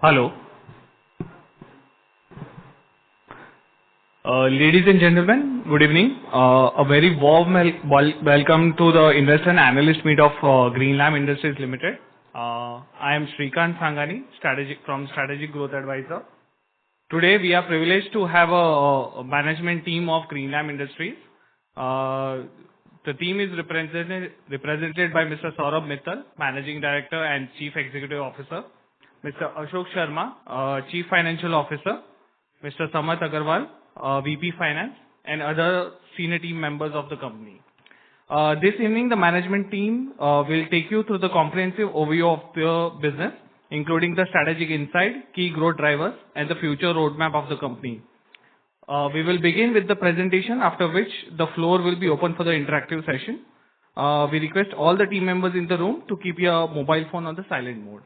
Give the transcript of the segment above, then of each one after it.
Hello. Ladies and gentlemen, good evening. A very warm welcome to the investor and analyst meet of Greenlam Industries Limited. I am Shrikant Sangani, from Strategic Growth Advisor. Today we are privileged to have a management team of Greenlam Industries. The team is represented by Mr. Saurabh Mittal, Managing Director and Chief Executive Officer, Mr. Ashok Sharma, Chief Financial Officer, Mr. Samat Agarwal, VP Finance, and other senior team members of the company. This evening, the management team will take you through the comprehensive overview of the business, including the strategic insight, key growth drivers, and the future roadmap of the company. We will begin with the presentation, after which the floor will be open for the interactive session. We request all the team members in the room to keep your mobile phone on the silent mode.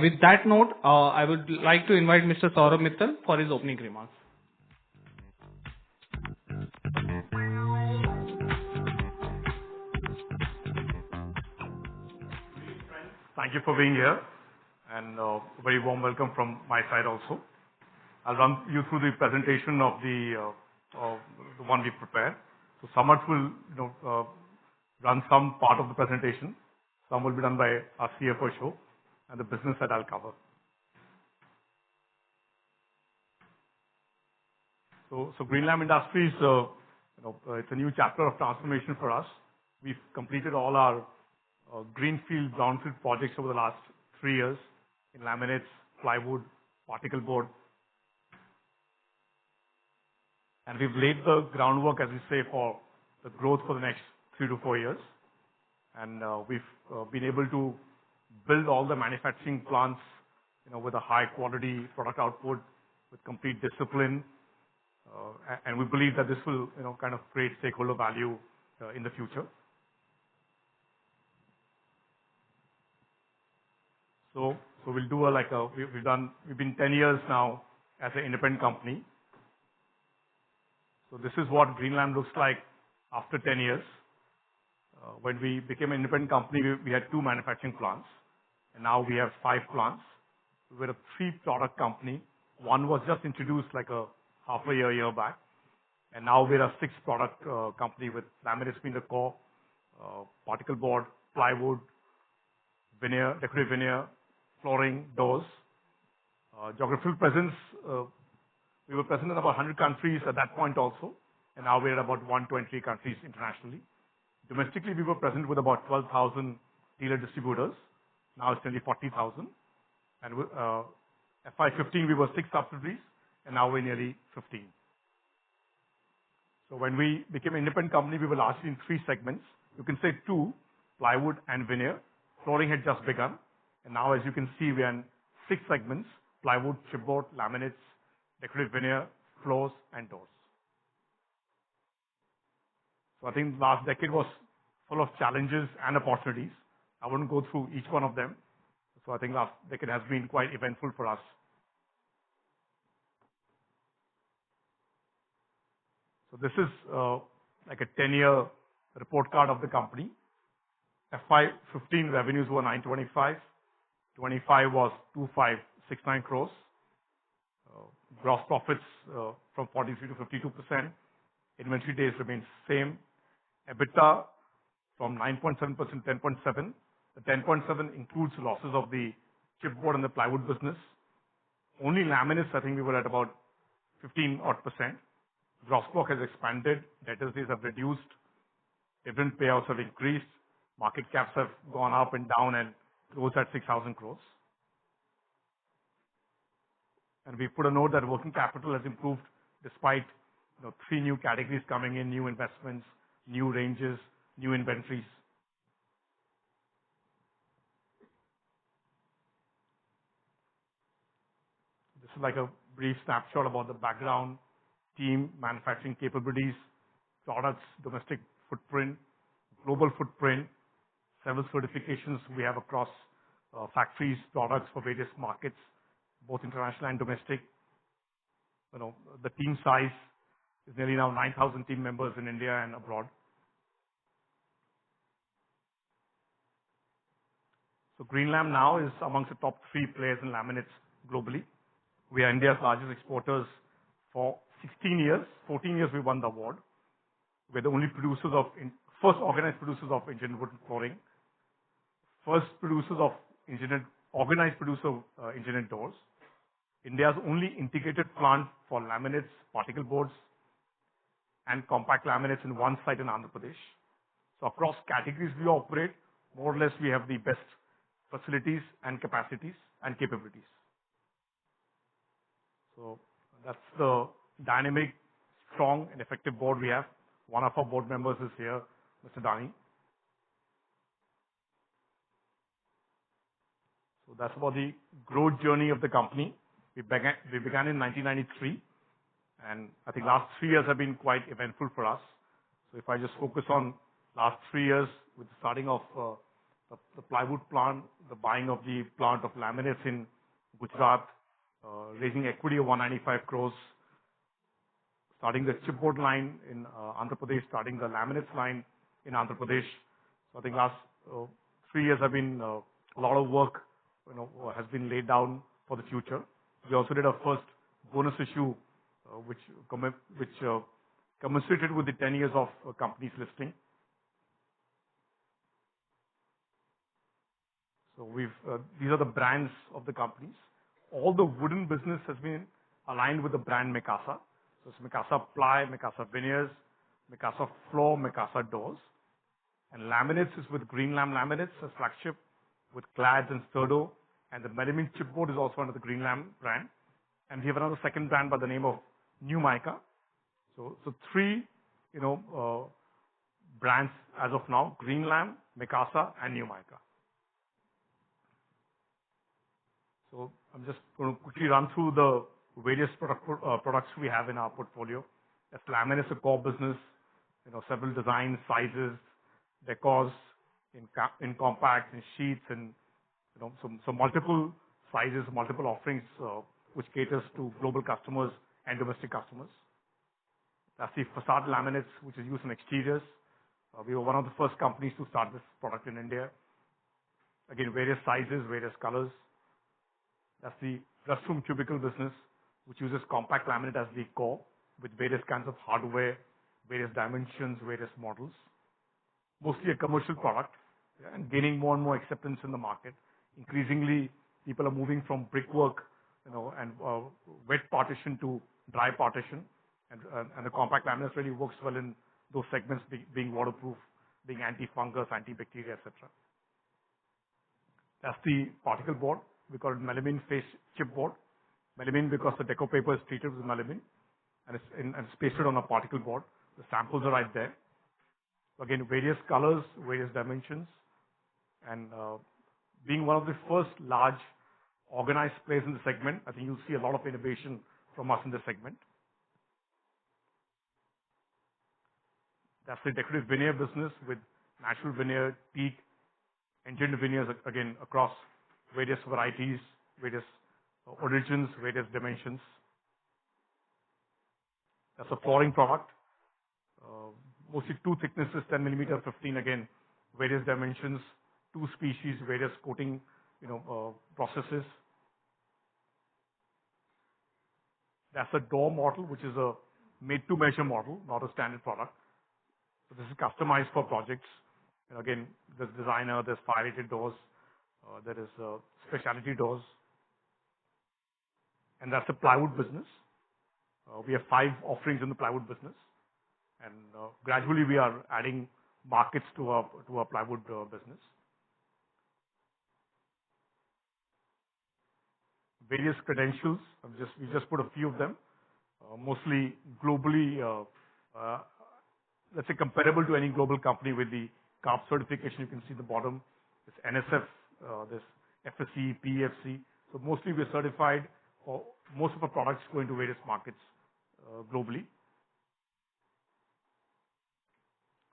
With that note, I would like to invite Mr. Saurabh Mittal for his opening remarks. Thank you for being here, and a very warm welcome from my side also. I'll run you through the presentation of the one we prepared. So Samat will run some part of the presentation. Some will be done by our CFO Ashok, and the business that I'll cover. So Greenlam Industries, it's a new chapter of transformation for us. We've completed all our greenfield, brownfield projects over the last 3 years in laminates, plywood, particle board. And we've laid the groundwork, as we say, for the growth for the next 3 to 4 years. And we've been able to build all the manufacturing plants, with a high quality product output, with complete discipline. And we believe that this will, kind of create stakeholder value in the future. So we'll do we've been 10 years now as an independent company. So this is what Greenlam looks like after 10 years. When we became an independent company, we had 2 manufacturing plants, and now we have 5 plants. We're a 3-product company. One was just introduced like a half a year back, and now we're a 6-product company with laminates being the core, particle board, plywood, veneer, decorative veneer, flooring, doors. Geographical presence, we were present in about 100 countries at that point also, and now we're at about 120 countries internationally. Domestically, we were present with about 12,000 dealer distributors. Now it's nearly 40,000. And with FY15, we were 6 subsidiaries, and now we're nearly 15. So when we became an independent company, we were largely in 3 segments. You can say 2, plywood and veneer. Flooring had just begun. And now, as you can see, we are in 6 segments: plywood, chipboard, laminates, decorative veneer, floors, and doors. So I think last decade was full of challenges and opportunities. I wouldn't go through each one of them. So I think last decade has been quite eventful for us. So this is like a 10-year report card of the company. FY15 revenues were 925. 25 was 2569 crores. Gross profits from 43 to 52%. Inventory days remains same. EBITDA from 9.7% to 10.7. The 10.7 includes losses of the chipboard and the plywood business. Only laminates, I think we were at about 15-odd%. Gross block has expanded. Debtors days have reduced. Dividend payouts have increased. Market caps have gone up and down and closed at 6,000 crores. And we put a note that working capital has improved despite 3 new categories coming in, new investments, new ranges, new inventories. This is like a brief snapshot about the background, team, manufacturing capabilities, products, domestic footprint, global footprint, several certifications we have across factories, products for various markets, both international and domestic. The team size is nearly now 9,000 team members in India and abroad. So Greenlam now is amongst the top 3 players in laminates globally. We are India's largest exporters for 16 years. 14 years we won the award. We're the only first organized producers of engineered wood flooring, first organized producer of engineered doors, India's only integrated plant for laminates, particle boards, and compact laminates in one site in Andhra Pradesh. So across categories we operate, more or less we have the best facilities and capacities and capabilities. So that's the dynamic, strong and effective board we have. One of our board members is here, Mr. Dani. So that's about the growth journey of the company. We began in 1993, and I think last 3 years have been quite eventful for us. So if I just focus on last 3 years with the starting of the plywood plant, the buying of the plant of laminates in Gujarat, raising equity of 195 crores, starting the chipboard line in Andhra Pradesh, starting the laminates line in Andhra Pradesh. So I think last 3 years have been a lot of work, has been laid down for the future. We also did our first bonus issue, which commensurated with the 10 years of company's listing. So these are the brands of the companies. All the wooden business has been aligned with the brand Mikasa. So it's Mikasa Ply, Mikasa Veneers, Mikasa Floor, Mikasa Doors. And laminates is with Greenlam Laminates as flagship, with Clads and Sturdo. And the melamine chipboard is also under the Greenlam brand. And we have another second brand by the name of New Mica. So 3, brands as of now: Greenlam, Mikasa, and New Mica. So I'm just going to quickly run through the various products we have in our portfolio. As laminates, a core business, several designs, sizes, decors in compact, in sheets, and some multiple sizes, multiple offerings, which caters to global customers and domestic customers. That's the facade laminates, which is used in exteriors. We were one of the first companies to start this product in India. Again, various sizes, various colors. That's the restroom cubicle business, which uses compact laminate as the core, with various kinds of hardware, various dimensions, various models. Mostly a commercial product, and gaining more and more acceptance in the market. Increasingly, people are moving from brickwork, and wet partition to dry partition, and the compact laminate really works well in those segments, being waterproof, being anti-fungus, antibacterial, etc. That's the particle board. We call it melamine face chipboard. Melamine because the deco paper is treated with melamine, and it's pasted on a particle board. The samples are right there. Again, various colors, various dimensions, and being one of the first large organized players in the segment, I think you'll see a lot of innovation from us in this segment. That's the decorative veneer business with natural veneer, teak, engineered veneers, again, across various varieties, various origins, various dimensions. That's a flooring product. Mostly 2 thicknesses, 10 millimeter, 15, again, various dimensions, 2 species, various coating, processes. That's a door model, which is a made-to-measure model, not a standard product. So this is customized for projects. And again, there's designer, there's fire-rated doors, there is specialty doors. And that's the plywood business. We have 5 offerings in the plywood business. And gradually we are adding markets to our plywood business. Various credentials, we just put a few of them, mostly globally, let's say comparable to any global company with the CARB certification. You can see the bottom, this NSF, this FSC, PEFC. So mostly we're certified for most of our products going to various markets globally.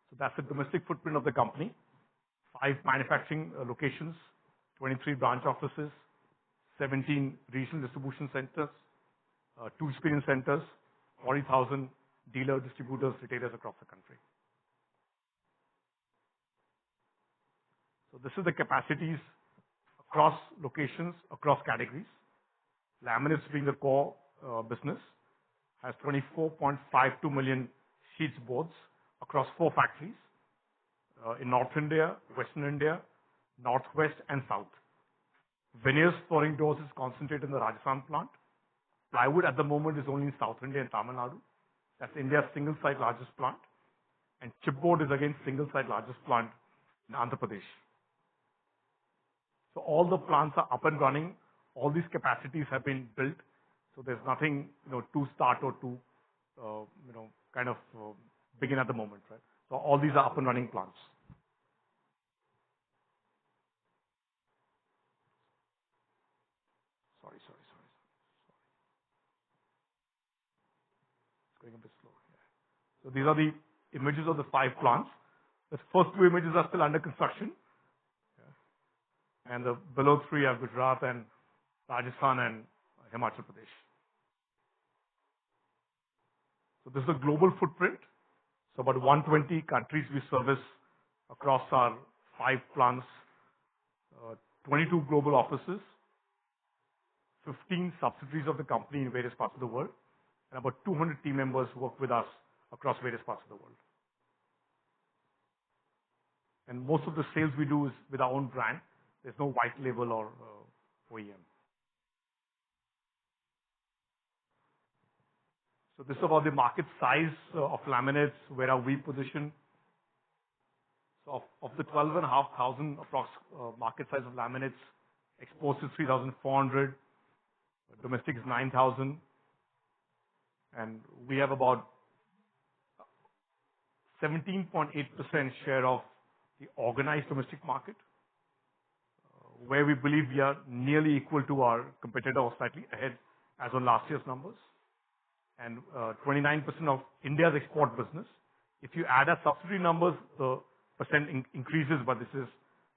So that's the domestic footprint of the company. 5 manufacturing locations, 23 branch offices, 17 regional distribution centers, 2 experience centers, 40,000 dealer, distributors, retailers across the country. So this is the capacities across locations, across categories. Laminates being the core business, has 24.52 million sheets boards across 4 factories in North India, Western India, Northwest and South. Veneers flooring doors is concentrated in the Rajasthan plant. Plywood at the moment is only in South India and Tamil Nadu. That's India's single site largest plant. And chipboard is again single site largest plant in Andhra Pradesh. So all the plants are up and running. All these capacities have been built. So there's nothing, to start or to, begin at the moment, right? So all these are up and running plants. Sorry. It's going a bit slow. Yeah. So these are the images of the 5 plants. The first 2 images are still under construction. Yeah. And the below 3 are Gujarat and Rajasthan and Himachal Pradesh. So this is a global footprint. So about 120 countries we service across our 5 plants, 22 global offices, 15 subsidiaries of the company in various parts of the world, and about 200 team members who work with us across various parts of the world. And most of the sales we do is with our own brand. There's no white label or OEM. So this is about the market size of laminates. Where are we positioned? So of the 12,500 approx market size of laminates, exports is 3,400, domestic is 9,000, and we have about 17.8% share of the organized domestic market, where we believe we are nearly equal to our competitor or slightly ahead as on last year's numbers, and 29% of India's export business. If you add our subsidiary numbers, the percent increases, but this is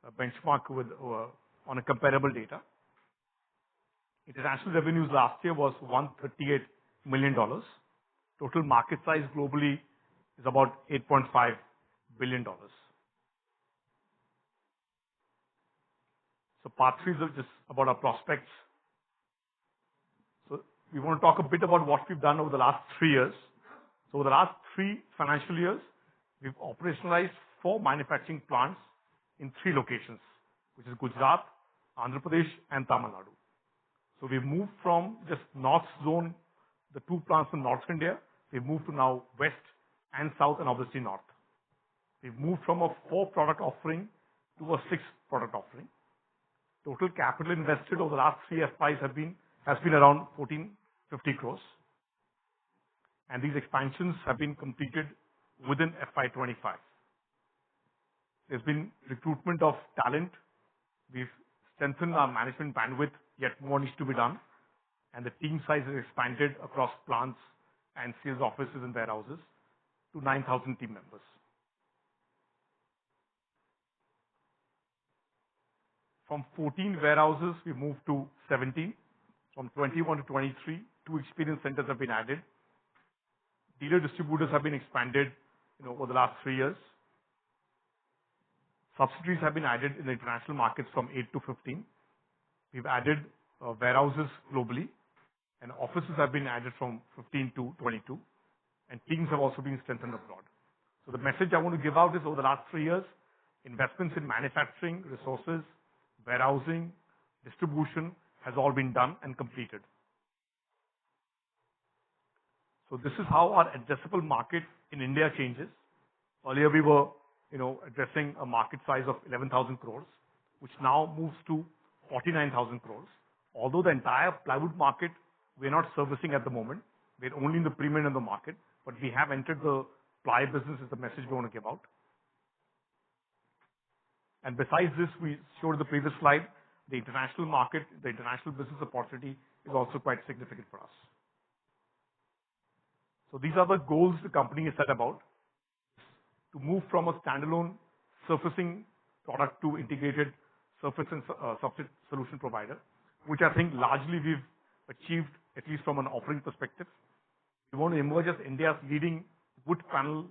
a benchmark with on a comparable data. International revenues last year was $138 million. Total market size globally is about $8.5 billion. So part 3 is just about our prospects. So we want to talk a bit about what we've done over the last 3 years. So over the last 3 financial years, we've operationalized 4 manufacturing plants in 3 locations, which is Gujarat, Andhra Pradesh, and Tamil Nadu. So we've moved from just North Zone, the 2 plants in North India, we've moved to now West and South and obviously North. We've moved from a 4 product offering to a 6 product offering. Total capital invested over the last 3 FYs has been around 1,450 crores. And these expansions have been completed within FY25. There's been recruitment of talent. We've strengthened our management bandwidth, yet more needs to be done. And the team size is expanded across plants and sales offices and warehouses to 9,000 team members. From 14 warehouses, we moved to 17. From 21 to 23, 2 experience centers have been added. Dealer distributors have been expanded, over the last 3 years. Subsidiaries have been added in the international markets from 8 to 15. We've added warehouses globally, and offices have been added from 15 to 22, and teams have also been strengthened abroad. So the message I want to give out is over the last 3 years, investments in manufacturing, resources, warehousing, distribution has all been done and completed. So this is how our addressable market in India changes. Earlier we were, addressing a market size of 11,000 crores, which now moves to 49,000 crores. Although the entire plywood market we're not servicing at the moment, we're only in the premium of the market, but we have entered the ply business is the message we want to give out. And besides this, we showed the previous slide, the international market, the international business opportunity is also quite significant for us. So these are the goals the company has set about, to move from a standalone surfacing product to integrated surface and substrate solution provider, which I think largely we've achieved, at least from an offering perspective. We want to emerge as India's leading wood panel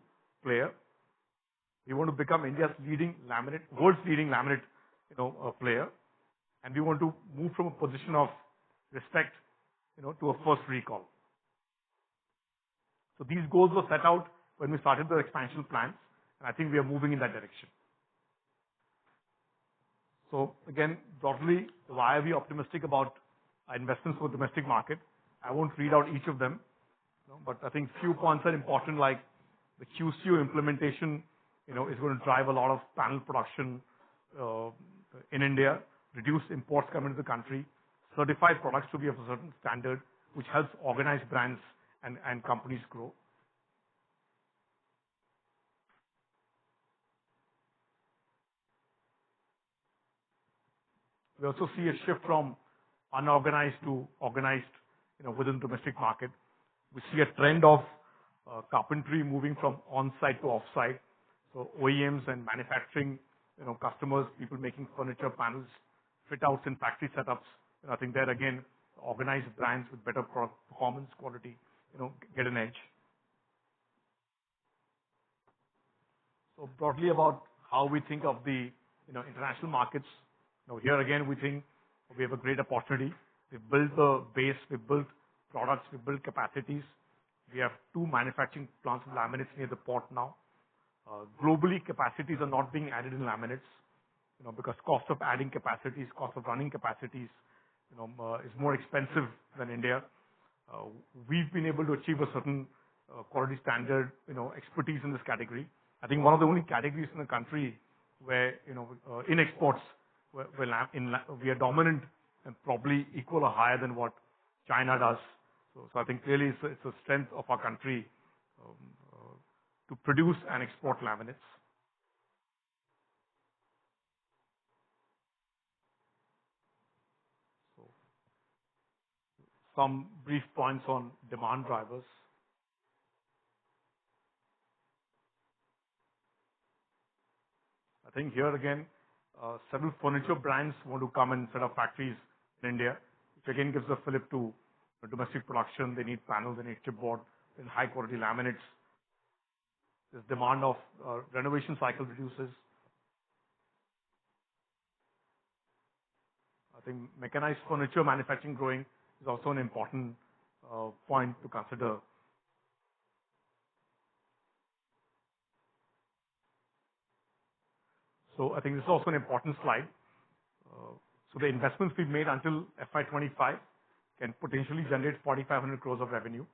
player. We want to become India's leading laminate, world's leading laminate, player. And we want to move from a position of respect to a first recall. So these goals were set out when we started the expansion plans, and I think we are moving in that direction. So again, broadly, why are we optimistic about investments for the domestic market? I won't read out each of them, but I think few points are important, like the QCO implementation, is going to drive a lot of panel production in India, reduce imports coming into the country, certify products to be of a certain standard, which helps organized brands and companies grow. We also see a shift from unorganized to organized, within the domestic market. We see a trend of carpentry moving from on-site to off-site. So OEMs and manufacturing, customers, people making furniture, panels, fit-outs and factory setups. And I think there again, organized brands with better performance quality, get an edge. So broadly about how we think of the, international markets. Here again, we think we have a great opportunity. We've built the base, we've built products, we've built capacities. We have 2 manufacturing plants of laminates near the port now. Globally, capacities are not being added in laminates, because cost of adding capacities, cost of running capacities, is more expensive than India. We've been able to achieve a certain quality standard, expertise in this category. I think one of the only categories in the country where, in exports, where we are dominant and probably equal or higher than what China does. So I think clearly it's a strength of our country to produce and export laminates. So some brief points on demand drivers. I think here again, several furniture brands want to come and set up factories in India, which again gives a fillip to domestic production. They need panels, they need chipboard, and high quality laminates. This demand of renovation cycle reduces. I think mechanized furniture manufacturing growing is also an important point to consider. So I think this is also an important slide. So the investments we've made until FY25 can potentially generate 4,500 crores of revenue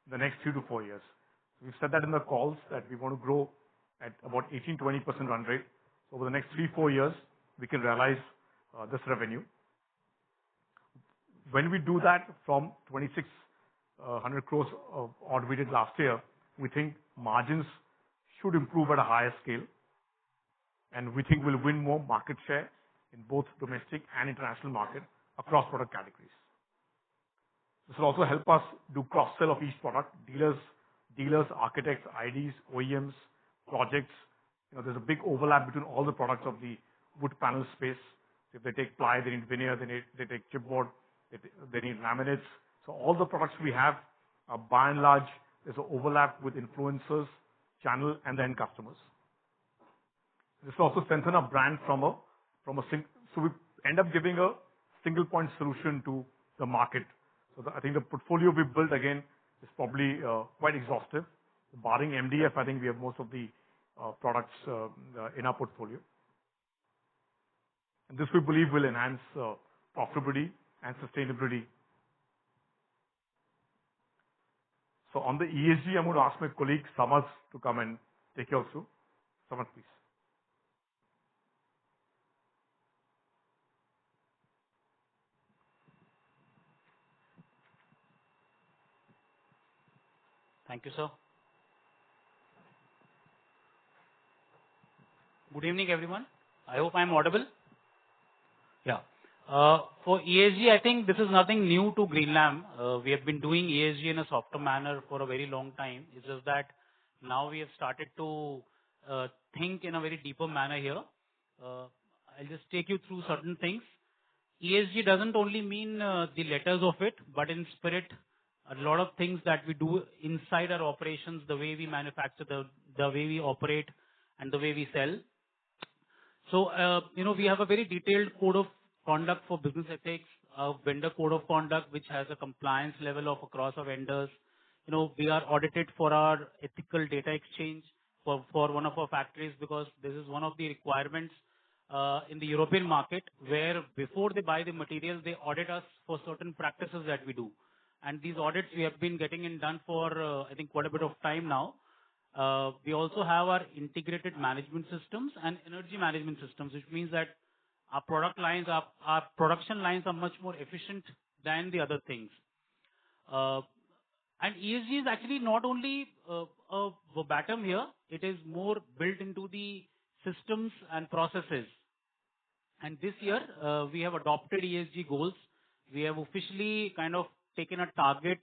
in the next 3 to 4 years. So we've said that in the calls that we want to grow at about 18-20% run rate. So over the next 3-4 years, we can realize this revenue. When we do that from 2,600 crores of odd we did last year, we think margins should improve at a higher scale. And we think we'll win more market share in both domestic and international market across product categories. This will also help us do cross-sell of each product, dealers, architects, IDs, OEMs, projects. There's a big overlap between all the products of the wood panel space. If they take ply, they need veneer, they take chipboard, they need laminates. So all the products we have, by and large, there's an overlap with influencers, channel, and the end customers. This will also strengthen our brand so we end up giving a single point solution to the market. So I think the portfolio we built again is probably quite exhaustive. Barring MDF, I think we have most of the products in our portfolio. And this we believe will enhance profitability and sustainability. So on the ESG, I'm going to ask my colleague Samas to come and take you through. Samas, please. Thank you, sir. Good evening, everyone. I hope I am audible. Yeah. For ESG, I think this is nothing new to Greenlam. We have been doing ESG in a softer manner for a very long time. It's just that now we have started to think in a very deeper manner here. I'll just take you through certain things. ESG doesn't only mean the letters of it, but in spirit, a lot of things that we do inside our operations, the way we manufacture, the way we operate, and the way we sell. So, we have a very detailed code of conduct for business ethics. a vendor code of conduct which has a compliance level of across our vendors. We are audited for our ethical data exchange for one of our factories, because this is one of the requirements in the European market, where before they buy the materials, they audit us for certain practices that we do. And these audits we have been getting done for, I think, quite a bit of time now. We also have our integrated management systems and energy management systems, which means that our product lines, our production lines are much more efficient than the other things. And ESG is actually not only a verbatim here, it is more built into the systems and processes. And this year, we have adopted ESG goals. We have officially kind of taken a target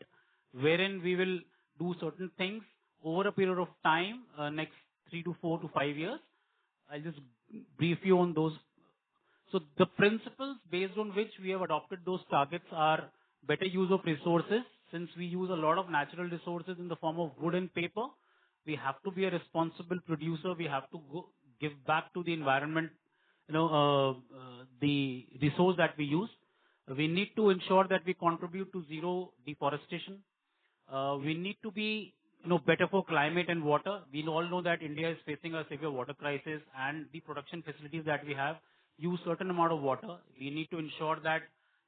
wherein we will do certain things over a period of time, next 3 to 4 to 5 years. I'll just brief you on those. So the principles based on which we have adopted those targets are better use of resources. Since we use a lot of natural resources in the form of wood and paper, we have to be a responsible producer. We have to give back to the environment, the resource that we use. We need to ensure that we contribute to zero deforestation. We need to be better for climate and water. We all know that India is facing a severe water crisis, and the production facilities that we have use certain amount of water. We need to ensure that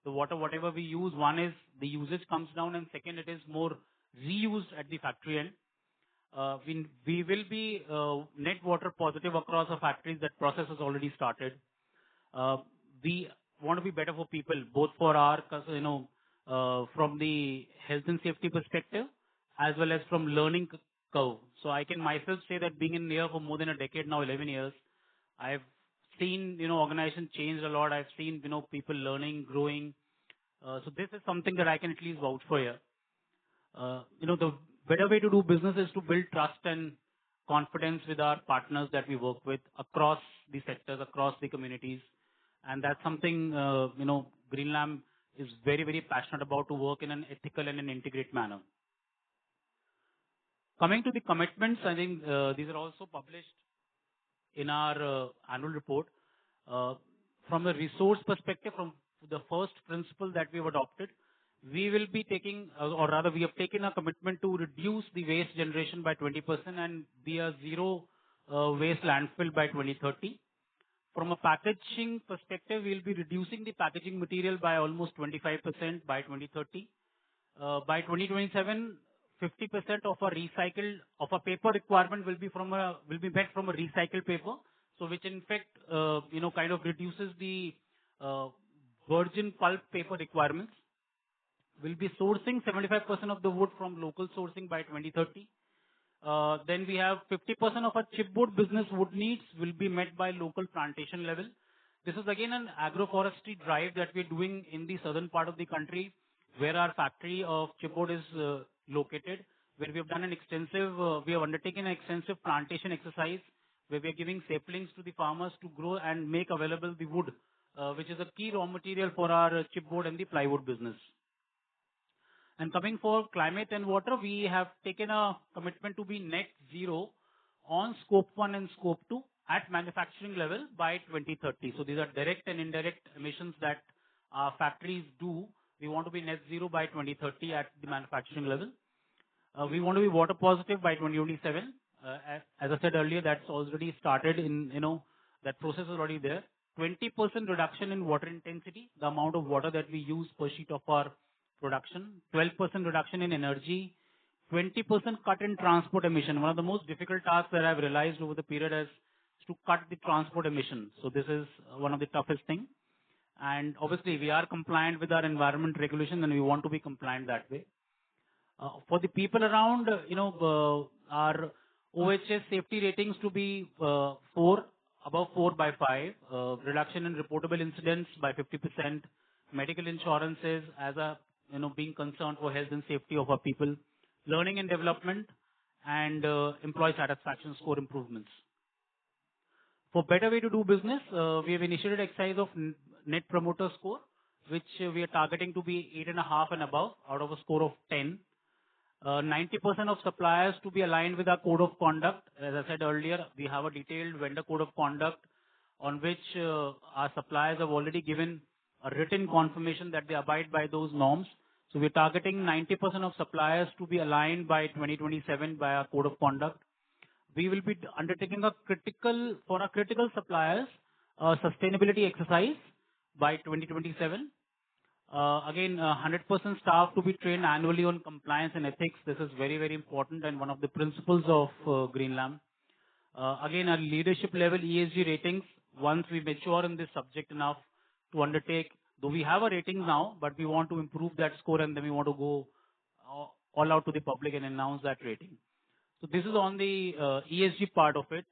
the water, whatever we use, one is the usage comes down, and second, it is more reused at the factory end. We will be net water positive across our factories. That process has already started. We want to be better for people, both for our, from the health and safety perspective, as well as from learning curve. So I can myself say that being in here for more than a decade now, 11 years, I've seen, organization change a lot. I've seen, people learning, growing. So this is something that I can at least vouch for here. The better way to do business is to build trust and confidence with our partners that we work with across the sectors, across the communities. And that's something, Greenlam is very, very passionate about, to work in an ethical and an integrated manner. Coming to the commitments, I think these are also published in our annual report. From a resource perspective, from the first principle that we have adopted, we will be taking, or rather we have taken a commitment to reduce the waste generation by 20% and be a zero waste landfill by 2030. From a packaging perspective, we will be reducing the packaging material by almost 25% by 2030. By 2027, 50% of our paper requirement will be met from a recycled paper. So which in fact, kind of reduces the virgin pulp paper requirements. We'll be sourcing 75% of the wood from local sourcing by 2030. Then we have 50% of our chipboard business wood needs will be met by local plantation level. This is again an agroforestry drive that we're doing in the southern part of the country, where our factory of chipboard is located, where we have done we have undertaken an extensive plantation exercise, where we are giving saplings to the farmers to grow and make available the wood, which is a key raw material for our chipboard and the plywood business. And coming for climate and water, we have taken a commitment to be net zero on scope 1 and scope 2 at manufacturing level by 2030. So these are direct and indirect emissions that our factories do. We want to be net zero by 2030 at the manufacturing level. We want to be water positive by 2027. As I said earlier, that's already started that process is already there. 20% reduction in water intensity, the amount of water that we use per sheet of our production, 12% reduction in energy, 20% cut in transport emission. One of the most difficult tasks that I've realized over the period is to cut the transport emission. So this is one of the toughest things. And obviously we are compliant with our environment regulation, and we want to be compliant that way. For the people around, our OHS safety ratings to be above 4 by 5, reduction in reportable incidents by 50%, medical insurances as a being concerned for health and safety of our people, learning and development, and employee satisfaction score improvements. For better way to do business, we have initiated exercise of net promoter score, which we are targeting to be 8.5 and above out of a score of 10. 90% of suppliers to be aligned with our code of conduct. As I said earlier, we have a detailed vendor code of conduct on which our suppliers have already given a written confirmation that they abide by those norms. So we're targeting 90% of suppliers to be aligned by 2027 by our code of conduct. We will be undertaking for our critical suppliers, a sustainability exercise by 2027. Again, 100% staff to be trained annually on compliance and ethics. This is very, very important and one of the principles of Greenlam. Again, our leadership level ESG ratings, once we mature in this subject enough to undertake, though we have a rating now, but we want to improve that score and then we want to go all out to the public and announce that rating. So this is on the ESG part of it.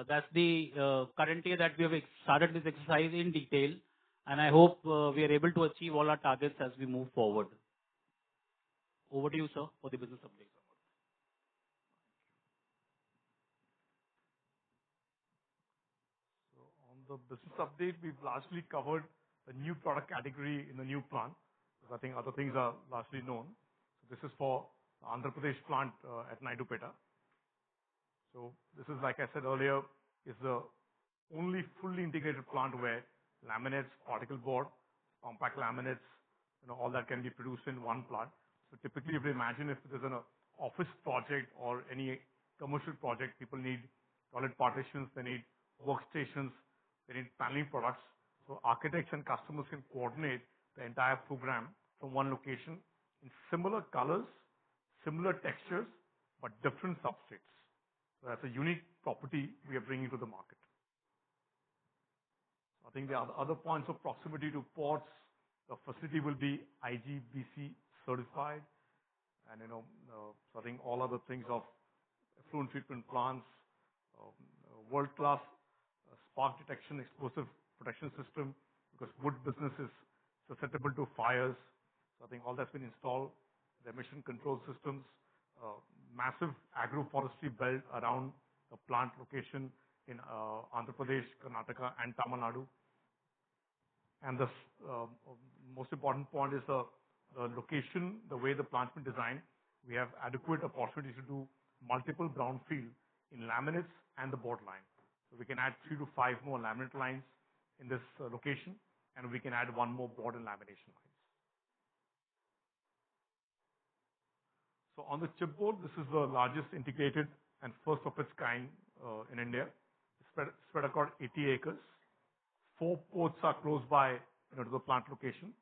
That's the current year that we have started this exercise in detail, and I hope we are able to achieve all our targets as we move forward. Over to you, sir, for the business update. So on the business update, we've largely covered the new product category in the new plant, because I think other things are largely known. So this is for the Andhra Pradesh plant at Naidupeta. So this is, like I said earlier, is the only fully integrated plant where laminates, particle board, compact laminates, all that can be produced in one plant. So typically, if you imagine if there's an office project or any commercial project, people need toilet partitions, they need workstations, they need paneling products. So architects and customers can coordinate the entire program from one location in similar colors, similar textures, but different substrates. So that's a unique property we are bringing to the market. I think the other points of proximity to ports, the facility will be IGBC certified, and so I think all other things of effluent treatment plants, world-class spark detection, explosive protection system, because wood business is susceptible to fires. So I think all that's been installed. The emission control systems, massive agroforestry belt around the plant location in Andhra Pradesh, Karnataka, and Tamil Nadu. And the most important point is the location, the way the plant's been designed. We have adequate opportunities to do multiple brownfield in laminates and the board line. So we can add 3 to 5 more laminate lines in this location, and we can add 1 more board and lamination lines. So on the chipboard, this is the largest integrated and first of its kind in India. It's spread across 80 acres. 4 ports are close by to the plant location.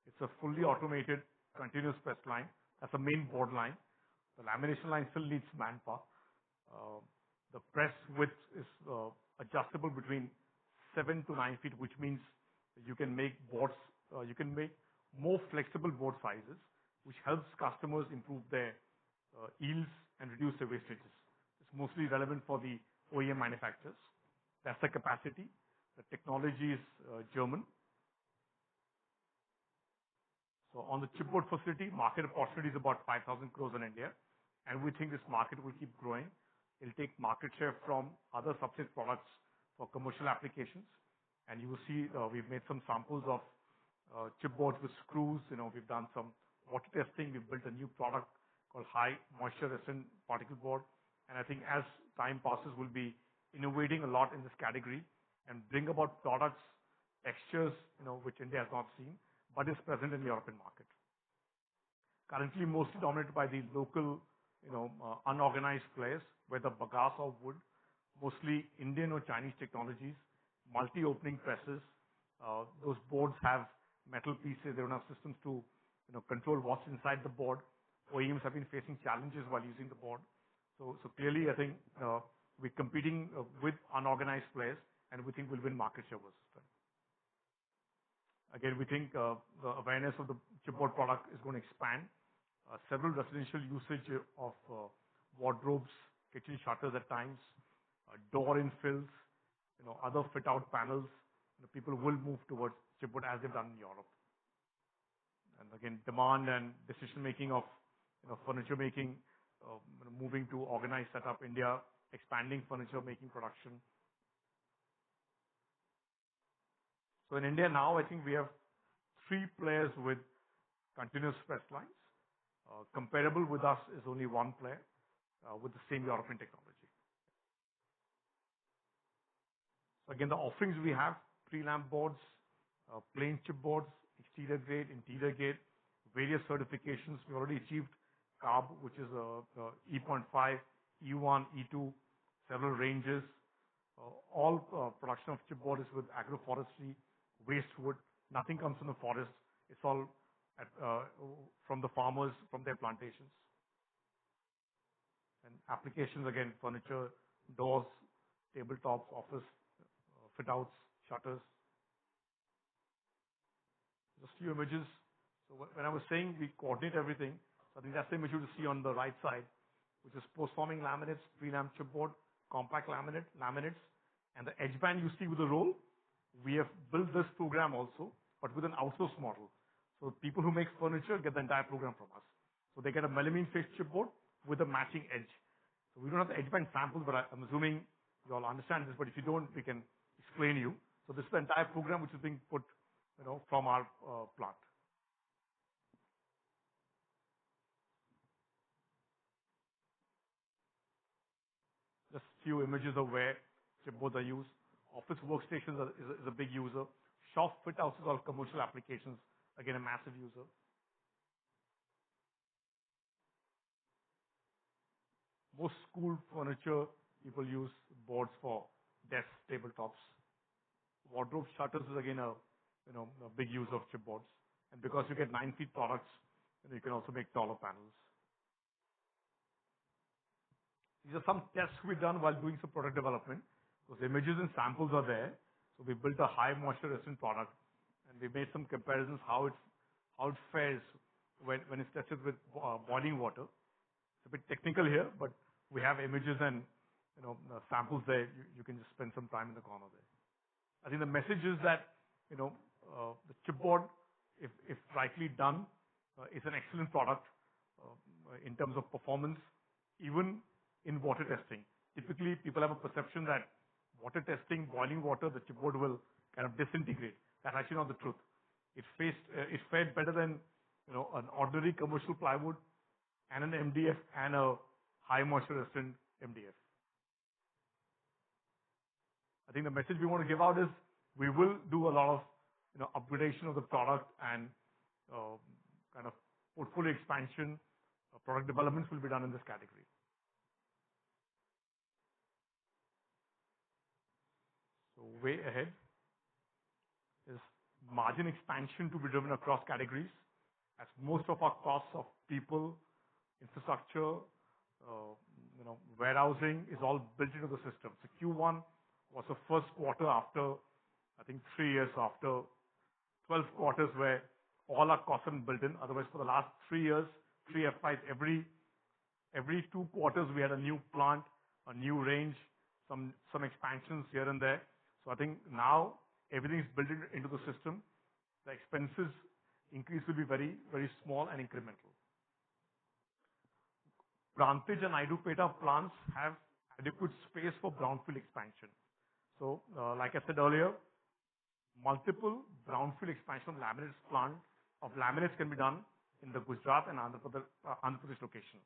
It's a fully automated continuous press line. That's the main board line. The lamination line still needs manpower. The press width is adjustable between 7 to 9 feet, which means you can make boards, you can make more flexible board sizes, which helps customers improve their yields and reduce their wastages. It's mostly relevant for the OEM manufacturers. That's the capacity. The technology is German. So on the chipboard facility, market opportunity is about 5,000 crores in India, and we think this market will keep growing. It'll take market share from other substrate products for commercial applications. And you will see we've made some samples of chipboards with screws. We've done some water testing. We've built a new product called high moisture resistant particle board. And I think as time passes, we'll be innovating a lot in this category and bring about products, textures, which India has not seen, but is present in the European market. Currently, mostly dominated by the local, unorganized players, whether bagasse or wood, mostly Indian or Chinese technologies, multi-opening presses. Those boards have metal pieces. They don't have systems to, control what's inside the board. OEMs have been facing challenges while using the board. So clearly, I think we're competing with unorganized players, and we think we'll win market share versus them. Again, we think the awareness of the chipboard product is going to expand. Several residential usage of wardrobes, kitchen shutters at times, door infills, other fit-out panels. People will move towards chipboard as they've done in Europe. And again, demand and decision-making of furniture making, moving to organized setup, India, expanding furniture making production. So in India now, I think we have 3 players with continuous press lines. Comparable with us is only 1 player with the same European technology. So again, the offerings we have, pre-lamp boards, plain chipboards, exterior grade, interior grade, various certifications. We already achieved CARB, which is E.5, E1, E2, several ranges. All production of chipboard is with agroforestry, waste wood. Nothing comes from the forest. It's all from the farmers, from their plantations. And applications, again, furniture, doors, tabletops, office, fit-outs, shutters. Just a few images. So when I was saying we coordinate everything, so I think that's the image you see on the right side, which is post-forming laminates, prelam chipboard, compact laminates, and the edge band you see with the roll. We have built this program also, but with an outsource model. So people who make furniture get the entire program from us. So they get a melamine faced chipboard with a matching edge. So we don't have the edge band samples, but I'm assuming you all understand this, but if you don't, we can explain you. So this is the entire program which is being put, from our plant. Just few images of where chipboards are used. Office workstations is a big user. Shop fit outs is all commercial applications. Again, a massive user. Most school furniture, people use boards for desks, tabletops. Wardrobe shutters is again a big use of chipboards. And because you get 9 feet products, you can also make taller panels. These are some tests we've done while doing some product development. Those images and samples are there. So we built a high moisture resistant product, and we made some comparisons how it fares when it's tested with boiling water. It's a bit technical here, but we have images and samples there. You can just spend some time in the corner there. I think the message is that the chipboard, if rightly done, is an excellent product in terms of performance, even in water testing. Typically, people have a perception that water testing, boiling water, the chipboard will kind of disintegrate. That's actually not the truth. It fared better than an ordinary commercial plywood and an MDF and a high moisture resistant MDF. I think the message we want to give out is we will do a lot of upgradation of the product and kind of portfolio expansion. Product developments will be done in this category. So way ahead is margin expansion to be driven across categories, as most of our costs of people, infrastructure, warehousing is all built into the system. So Q1 was the first quarter after, I think, 3 years after 12 quarters where all our costs have been built in. Otherwise, for the last 3 years, 3 FYs, every 2 quarters we had a new plant, a new range, some expansions here and there. So I think now everything is built into the system. The expenses increase will be very, very small and incremental. Brantage and Idupeta plants have adequate space for brownfield expansion. So, like I said earlier, multiple brownfield expansion of laminates can be done in the Gujarat and Andhra Pradesh location.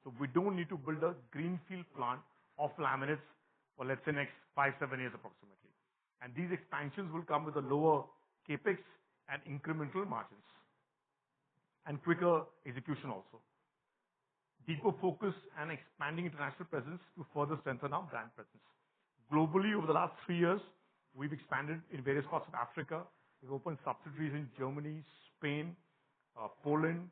So we don't need to build a greenfield plant of laminates for, let's say, next 5-7 years approximately. And these expansions will come with a lower capex and incremental margins and quicker execution also. Deeper focus and expanding international presence to further strengthen our brand presence. Globally, over the last 3 years, we've expanded in various parts of Africa. We've opened subsidiaries in Germany, Spain, Poland.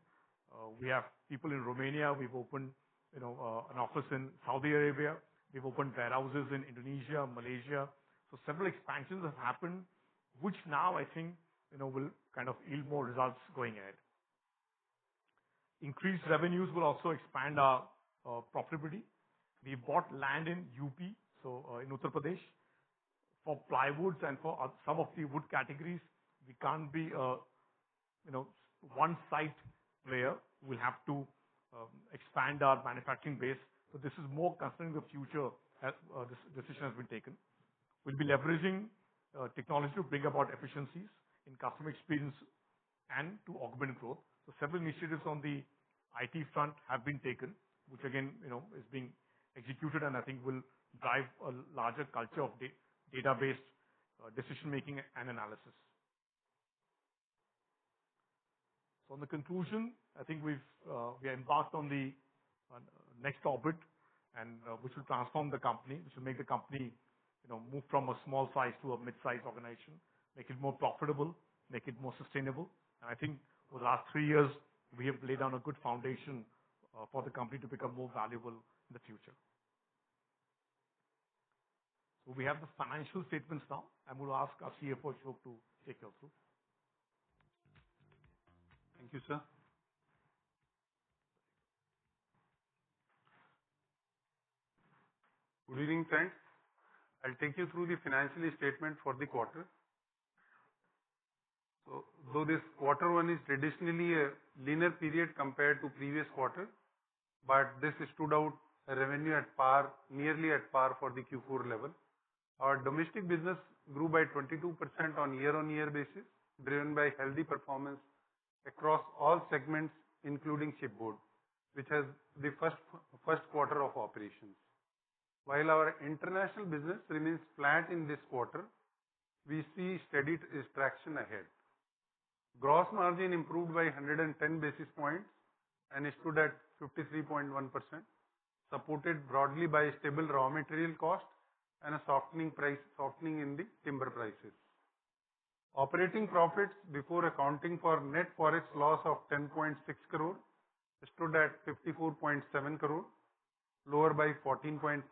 We have people in Romania. We've opened, an office in Saudi Arabia. We've opened warehouses in Indonesia, Malaysia. So several expansions have happened, which now I think, will kind of yield more results going ahead. Increased revenues will also expand our profitability. We bought land in UP, so in Uttar Pradesh. For plywoods and for some of the wood categories, we can't be a one site player. We'll have to expand our manufacturing base. So this is more concerning the future as this decision has been taken. We'll be leveraging technology to bring about efficiencies in customer experience and to augment growth. So several initiatives on the IT front have been taken, which again, is being executed and I think will drive a larger culture of database decision making and analysis. So on the conclusion, I think we are embarked on the next orbit, and which will transform the company, which will make the company, move from a small size to a mid-sized organization, make it more profitable, make it more sustainable. And I think over the last 3 years, we have laid down a good foundation for the company to become more valuable in the future. So we have the financial statements now. I'm going to ask our CFO, Ashok, to take you through. Thank you, sir. Good evening, friends. I'll take you through the financial statement for the quarter. So, though this quarter one is traditionally a leaner period compared to previous quarter, but this stood out a revenue at par, nearly at par for the Q4 level. Our domestic business grew by 22% on year-on-year basis, driven by healthy performance across all segments, including chipboard, which has the first quarter of operations. While our international business remains flat in this quarter, we see steady traction ahead. Gross margin improved by 110 basis points and stood at 53.1%, supported broadly by stable raw material cost and a softening in the timber prices. Operating profits before accounting for net forex loss of 10.6 crore stood at 54.7 crore, lower by 14.5%,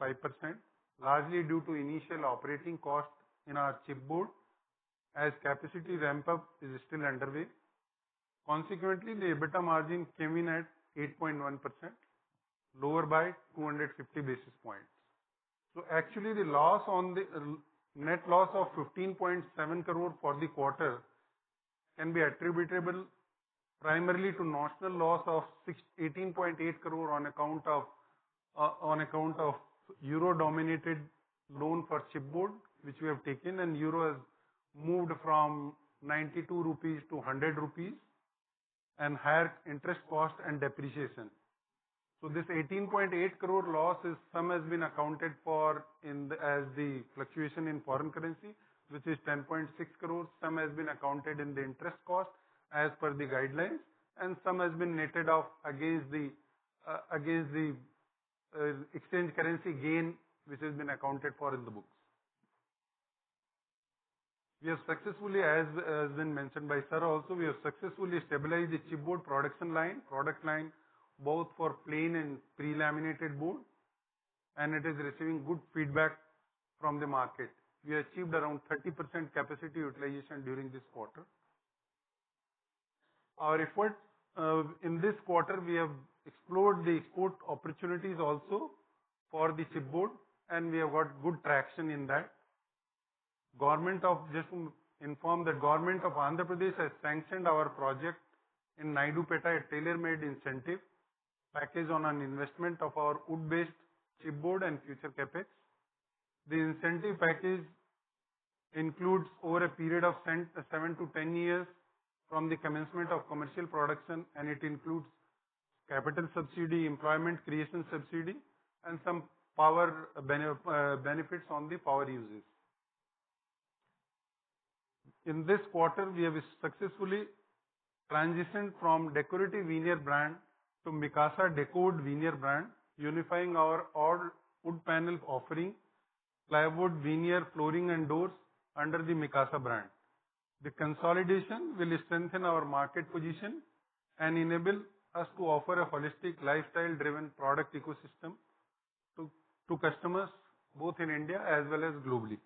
largely due to initial operating cost in our chipboard as capacity ramp up is still underway. Consequently, the EBITDA margin came in at 8.1%, lower by 250 basis points. So actually the loss on the net loss of 15.7 crore for the quarter can be attributable primarily to notional loss of 18.8 crore on account of euro-dominated loan for chipboard, which we have taken, and euro has moved from 92 rupees to 100 rupees, and higher interest cost and depreciation. So this 18.8 crore loss is some has been accounted for as the fluctuation in foreign currency, which is 10.6 crores. Some has been accounted in the interest cost as per the guidelines, and some has been netted off against the exchange currency gain, which has been accounted for in the books. We have successfully, as been mentioned by sir also, we have successfully stabilized the chipboard product line, both for plain and pre-laminated board, and it is receiving good feedback from the market. We achieved around 30% capacity utilization during this quarter. Our effort in this quarter, we have explored the export opportunities also for the chipboard, and we have got good traction in that. Just to inform, the government of Andhra Pradesh has sanctioned our project in Naidupeta, a tailor-made incentive package on an investment of our wood-based chipboard and future capex. The incentive package includes over a period of 7 to 10 years from the commencement of commercial production, and it includes capital subsidy, employment creation subsidy, and some power benefits on the power uses. In this quarter, we have successfully transitioned from decorative veneer brand to Mikasa Decored Veneer brand, unifying our all wood panel offering, plywood, veneer, flooring and doors under the Mikasa brand. The consolidation will strengthen our market position and enable us to offer a holistic lifestyle-driven product ecosystem to customers both in India as well as globally.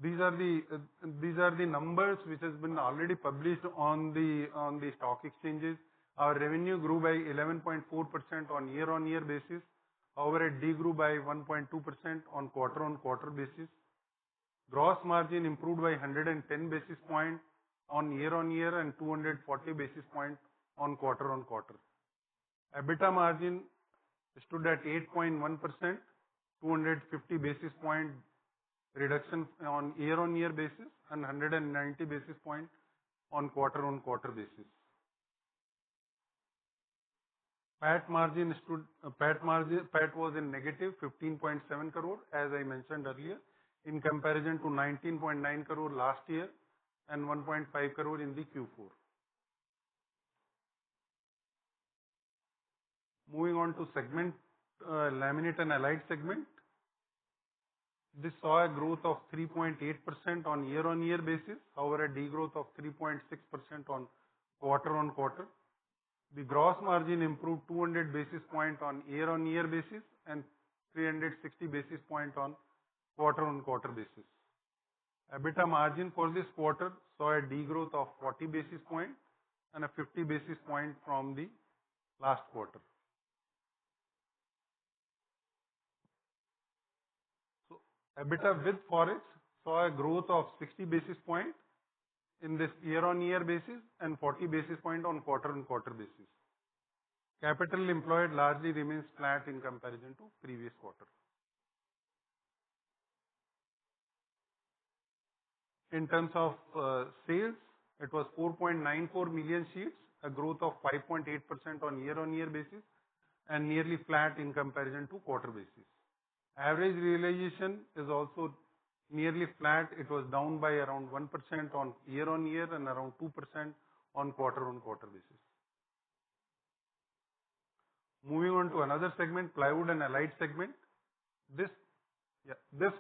These are the numbers which has been already published on the stock exchanges. Our revenue grew by 11.4% on year-on-year basis. However, it degrew by 1.2% on quarter-on-quarter basis. Gross margin improved by 110 basis points on year-on-year and 240 basis points on quarter-on-quarter. EBITDA margin stood at 8.1%, 250 basis point reduction on year-on-year basis and 190 basis point on quarter-on-quarter basis. PAT was in negative 15.7 crore, as I mentioned earlier, in comparison to 19.9 crore last year, and 1.5 crore in the Q4. Moving on to segment, laminate and allied segment. This saw a growth of 3.8% on year-on-year basis, however, a degrowth of 3.6% on quarter-on-quarter. The gross margin improved 200 basis point on year-on-year basis and 360 basis point on quarter-on-quarter basis. EBITDA margin for this quarter saw a degrowth of 40 basis point and a 50 basis point from the last quarter. So EBITDA with Forex saw a growth of 60 basis point in this year-on-year basis and 40 basis point on quarter-on-quarter basis. Capital employed largely remains flat in comparison to previous quarter. In terms of sales, it was 4.94 million sheets, a growth of 5.8% on year-on-year basis and nearly flat in comparison to quarter basis. Average realization is also nearly flat. It was down by around 1% on year-on-year and around 2% on quarter-on-quarter basis. Moving on to another segment, plywood and allied segment. This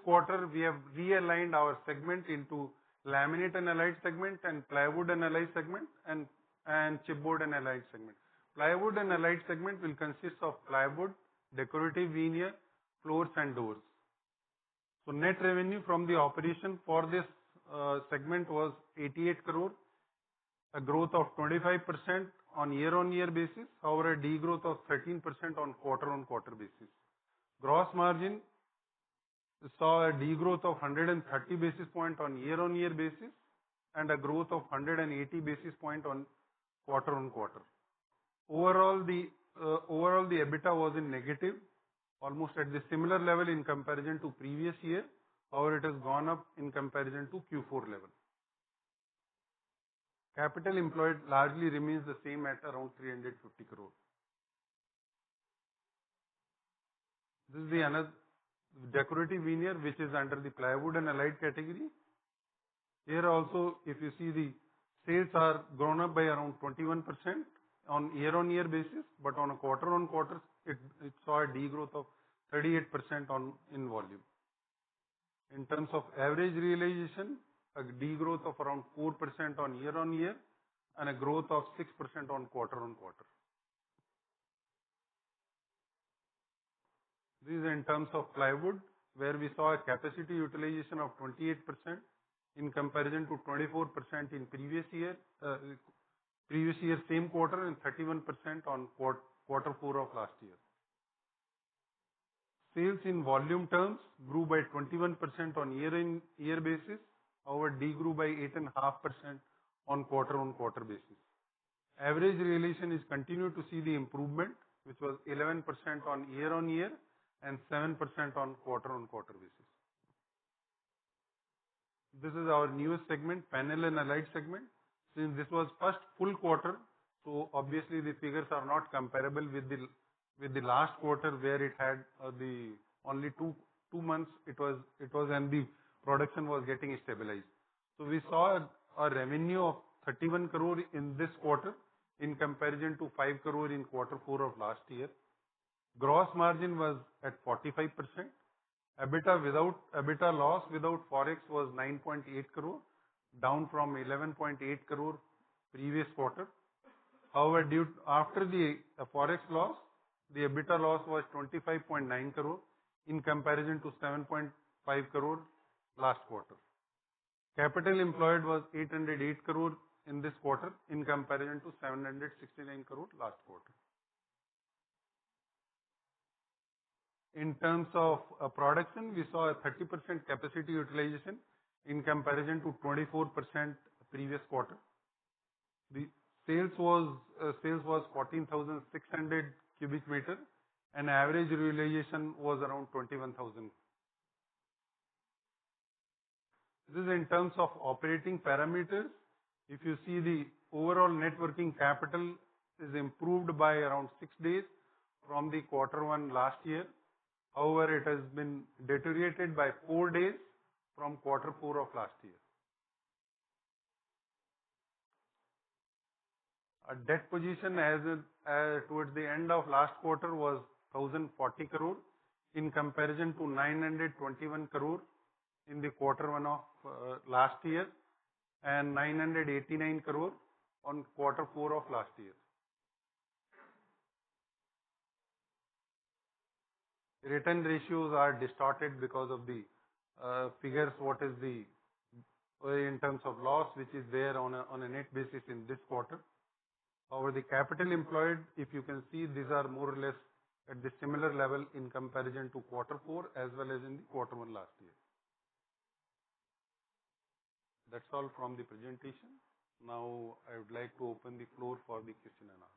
quarter we have realigned our segment into laminate and allied segment and plywood and allied segment and chipboard and allied segment. Plywood and allied segment will consist of plywood, decorative veneer, floors and doors. So net revenue from the operation for this segment was 88 crore, a growth of 25% on year-on-year basis, however a degrowth of 13% on quarter-on-quarter basis. Gross margin saw a degrowth of 130 basis point on year-on-year basis and a growth of 180 basis point on quarter-on-quarter. Overall, the EBITDA was in negative, almost at the similar level in comparison to previous year. However, it has gone up in comparison to Q4 level. Capital employed largely remains the same at around 350 crore. This is the another decorative veneer which is under the plywood and allied category. Here also, if you see, the sales are grown up by around 21% on year-on-year basis, but on a quarter-on-quarter it saw a degrowth of 38% in volume. In terms of average realization, a degrowth of around 4% on year-on-year and a growth of 6% on quarter-on-quarter. This is in terms of plywood, where we saw a capacity utilization of 28% in comparison to 24% in previous year same quarter and 31% on quarter 4 of last year. Sales in volume terms grew by 21% on year-on-year basis, however degrew by 8.5% on quarter-on-quarter basis. Average realization is continued to see the improvement, which was 11% on year-on-year and 7% on quarter-on-quarter basis. This is our newest segment, panel and allied segment. Since this was first full quarter, so obviously the figures are not comparable with the last quarter, where it had the only two months it was and the production was getting stabilized. So we saw a revenue of 31 crore in this quarter in comparison to 5 crore in quarter 4 of last year. Gross margin was at 45%. EBITDA loss without Forex was 9.8 crore, down from 11.8 crore previous quarter. However, after the Forex loss, the EBITDA loss was 25.9 crore in comparison to 7.5 crore last quarter. Capital employed was 808 crore in this quarter in comparison to 769 crore last quarter. In terms of production, we saw a 30% capacity utilization in comparison to 24% previous quarter. The sales was 14,600 cubic meter and average realization was around 21,000. This is in terms of operating parameters. If you see, the overall net working capital is improved by around 6 days from the quarter 1 last year. However, it has been deteriorated by 4 days from quarter 4 of last year. Debt position towards the end of last quarter was 1,040 crore in comparison to 921 crore in the Q1 of last year and 989 crore on Q4 of last year. Return ratios are distorted because of the figures, what is the in terms of loss which is there on a net basis in this quarter. Over the capital employed, if you can see, these are more or less at the similar level in comparison to Q4 as well as in the Q1 last year. That's all from the presentation. Now I would like to open the floor for the question and answer.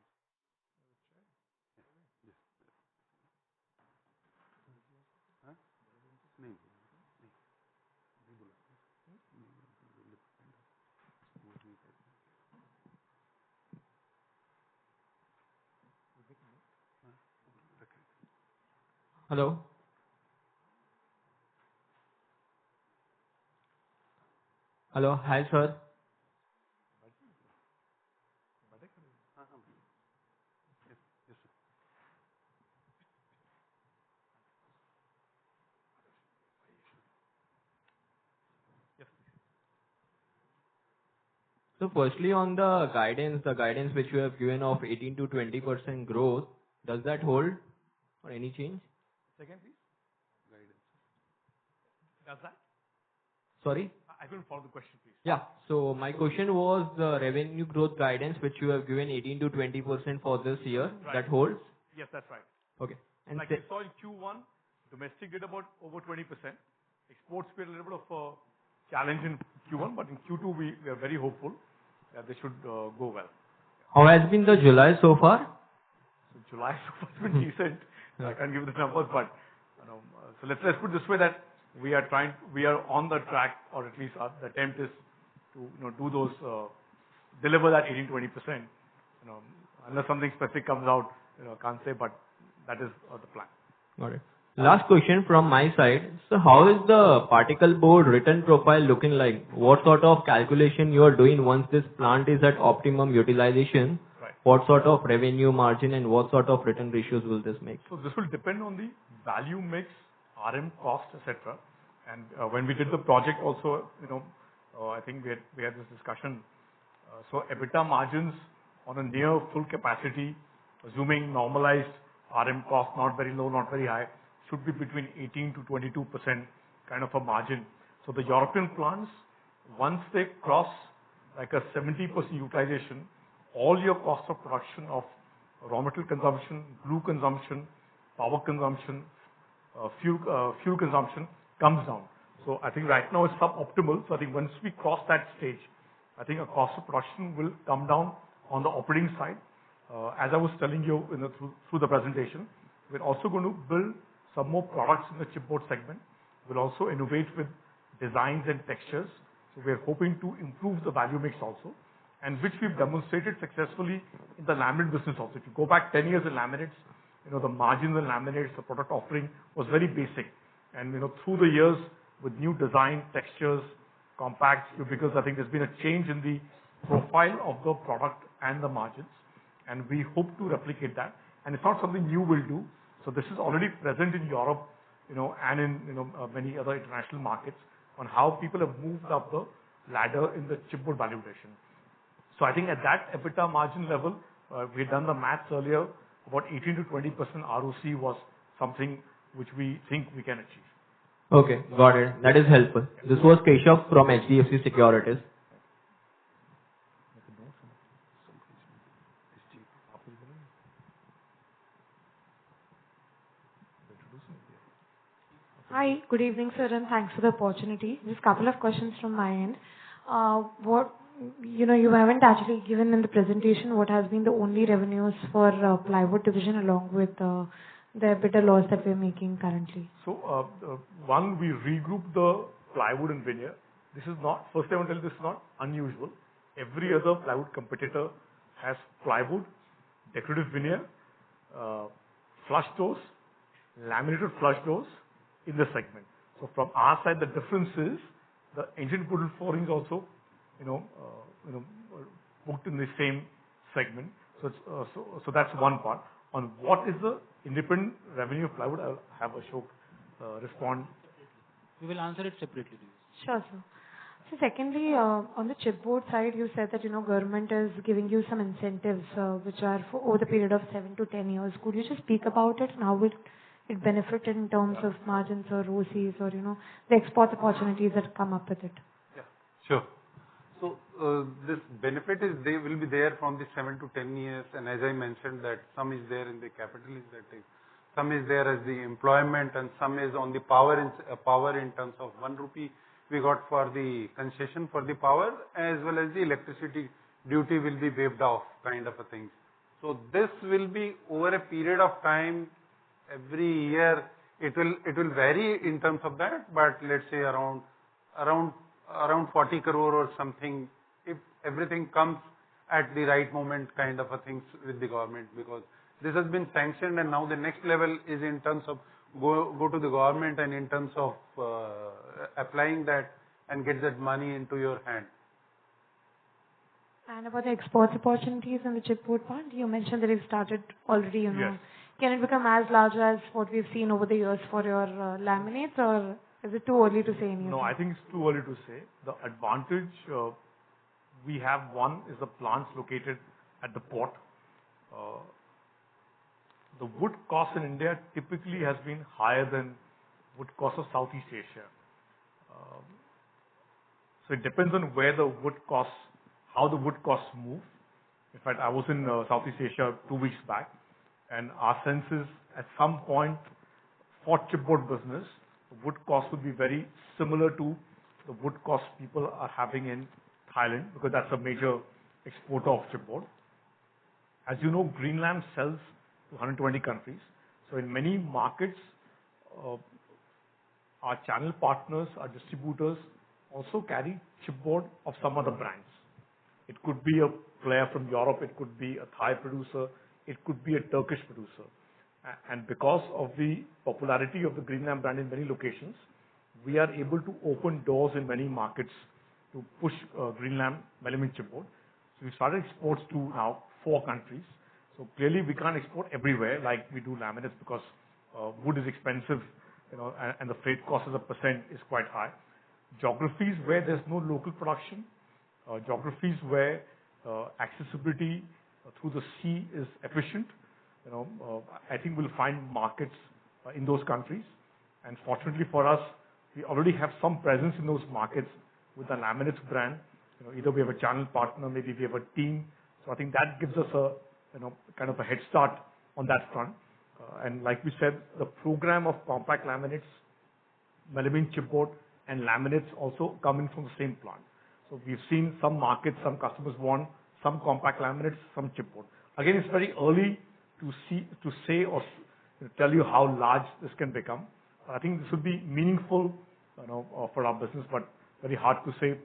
Hello. Hello. Hi, sir. So firstly, on the guidance which you have given of 18 to 20% growth, does that hold or any change? Second, please. Guidance. Does that? Sorry? I couldn't follow the question, please. Yeah. So my question was the revenue growth guidance which you have given 18 to 20% for this year. Right. That holds? Yes, that's right. Okay. And Like you saw in Q1, domestic did about over 20%. Exports were a little bit of a challenge in Q1, but in Q2 we are very hopeful that they should go well. how has been the July so far? So July so far has been decent. I can't give the numbers, but so let's put it this way that we are on the track, or at least the attempt is to do those deliver that 18-20%. Unless something specific comes out, can't say, but that is the plan. Got it. Last question from my side. So how is the particle board return profile looking like? What sort of calculation you are doing once this plant is at optimum utilization? Right. What sort of revenue margin and what sort of return ratios will this make? So this will depend on the value mix, RM cost, etc. And when we did the project also, I think we had this discussion. So EBITDA margins on a near full capacity, assuming normalized RM cost, not very low, not very high, should be between 18 to 22% kind of a margin. So the European plants, once they cross like a 70% utilization, all your cost of production of raw material consumption, glue consumption, power consumption, fuel consumption comes down. So I think right now it's suboptimal. So I think once we cross that stage, I think our cost of production will come down on the operating side. As I was telling you through the presentation, we're also going to build some more products in the chipboard segment. We'll also innovate with designs and textures. So we're hoping to improve the value mix also, and which we've demonstrated successfully in the laminate business also. If you go back 10 years in laminates, the margins in laminates, the product offering was very basic. And through the years with new design, textures, compacts, because I think there's been a change in the profile of the product and the margins, and we hope to replicate that. And it's not something new we'll do. So this is already present in Europe, and in many other international markets on how people have moved up the ladder in the chipboard valuation. So I think at that EBITDA margin level, we've done the maths earlier. About 18 to 20% ROC was something which we think we can achieve. Okay, got it. That is helpful. This was Keshav from HDFC Securities. Hi, good evening, sir, and thanks for the opportunity. Just a couple of questions from my end. You haven't actually given in the presentation what has been the only revenues for plywood division along with the EBITDA loss that we're making currently. So, one, we regrouped the plywood and veneer. This is not, first I want to tell you, this is not unusual. Every other plywood competitor has plywood, decorative veneer, flush doors, laminated flush doors in the segment. So from our side, the difference is the engine wooden floorings also, booked in the same segment. So that's one part. On what is the independent revenue of plywood, I'll have Ashok respond. We will answer it separately. Sure, sir. So secondly, on the chipboard side, you said that, government is giving you some incentives, which are for over the period of 7 to 10 years. Could you just speak about it and how will it benefit in terms of margins or ROCEs or, the export opportunities that come up with it? Yeah, sure. So this benefit they will be there from the 7 to 10 years, and as I mentioned that some is there in the capital incentive, some is there as the employment, and some is on the power in terms of 1 rupee we got for the concession for the power, as well as the electricity duty will be waived off, kind of a thing. So this will be over a period of time. Every year it will vary in terms of that, but let's say around 40 crore or something, if everything comes at the right moment, kind of a things with the government, because this has been sanctioned, and now the next level is in terms of go to the government and in terms of applying that and get that money into your hand. And about the export opportunities in the chipboard part, you mentioned that it started already, Yes. Can it become as large as what we've seen over the years for your laminates, or is it too early to say anything? No, I think it's too early to say. The advantage we have, one is the plants located at the port. The wood cost in India typically has been higher than wood cost of Southeast Asia. So it depends on where the wood costs, how the wood costs move. In fact, I was in Southeast Asia 2 weeks back, and our sense is at some point for chipboard business, the wood cost would be very similar to the wood cost people are having in Thailand, because that's a major exporter of chipboard. As you know, Greenlam sells to 120 countries. So in many markets, our channel partners, our distributors also carry chipboard of some other brands. It could be a player from Europe, it could be a Thai producer, it could be a Turkish producer. And because of the popularity of the Greenlam brand in many locations, we are able to open doors in many markets to push Greenlam melamine chipboard. So we started exports to now 4 countries. So clearly we can't export everywhere like we do laminates, because wood is expensive, and the freight cost as a percent is quite high. Geographies where there's no local production, geographies where accessibility through the sea is efficient, I think we'll find markets in those countries. And fortunately for us, we already have some presence in those markets with the laminates brand. Either we have a channel partner, maybe we have a team. So I think that gives us a kind of a head start on that front. And like we said, the program of compact laminates, melamine chipboard, and laminates also coming from the same plant. So we've seen some markets, some customers want some compact laminates, some chipboard. Again, it's very early to say or tell you how large this can become. I think this would be meaningful, for our business, but very hard to say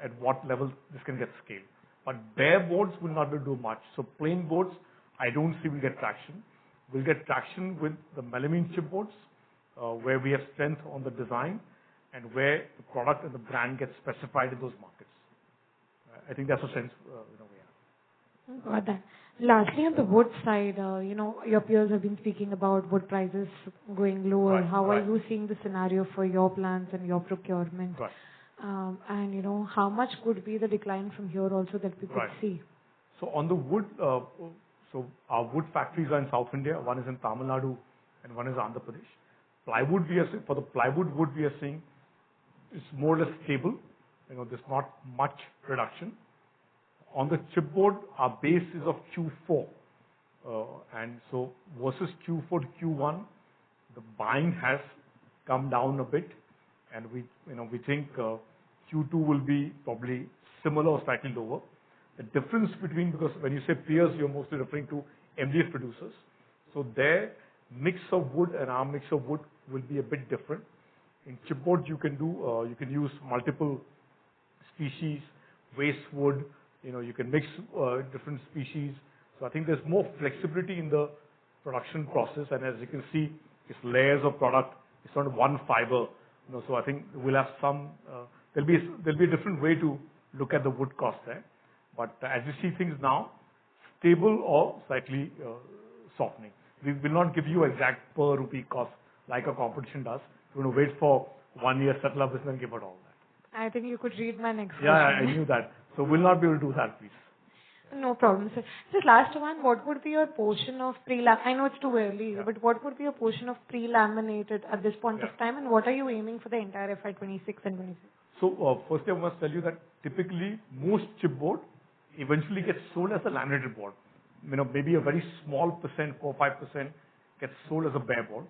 at what level this can get scaled. But bare boards will not do much. So plain boards, I don't see will get traction. We'll get traction with the melamine chipboards, where we have strength on the design and where the product and the brand gets specified in those markets. I think that's a sense we have. Got that. Lastly, on the wood side, your peers have been speaking about wood prices going lower. Right, How right. are you seeing the scenario for your plants and your procurement? Right. And how much could be the decline from here also that we could Right. see? So on the wood, so our wood factories are in South India. One is in Tamil Nadu and one is Andhra Pradesh. Plywood for the plywood wood we are seeing is more or less stable. There's not much reduction. On the chipboard, our base is of Q4. And so versus Q4 to Q1, the buying has come down a bit. And we think Q2 will be probably similar or slightly lower. The difference between, because when you say peers, you're mostly referring to MDF producers. So their mix of wood and our mix of wood will be a bit different. In chipboard, you can use multiple species, waste wood, you can mix different species. So I think there's more flexibility in the production process. And as you can see, it's layers of product. It's not one fiber. So I think we'll have some, there'll be a different way to look at the wood cost there. But as you see things now, stable or slightly softening. We will not give you exact per rupee cost like a competition does. We're going to wait for 1 year, settle up, and give it all that. I think you could read my next Yeah, I question. knew that. So we'll not be able to do that, please. No problem, sir. Just last one, what would be your portion of pre-lam? I know it's too early, Yeah. but what would be your portion of pre-laminated at this point of time, and what are you aiming for the entire FY26 and 26? So firstly, I must tell you that typically most chipboard eventually gets sold as a laminated board. Maybe a very small percent, 4-5% gets sold as a bare board.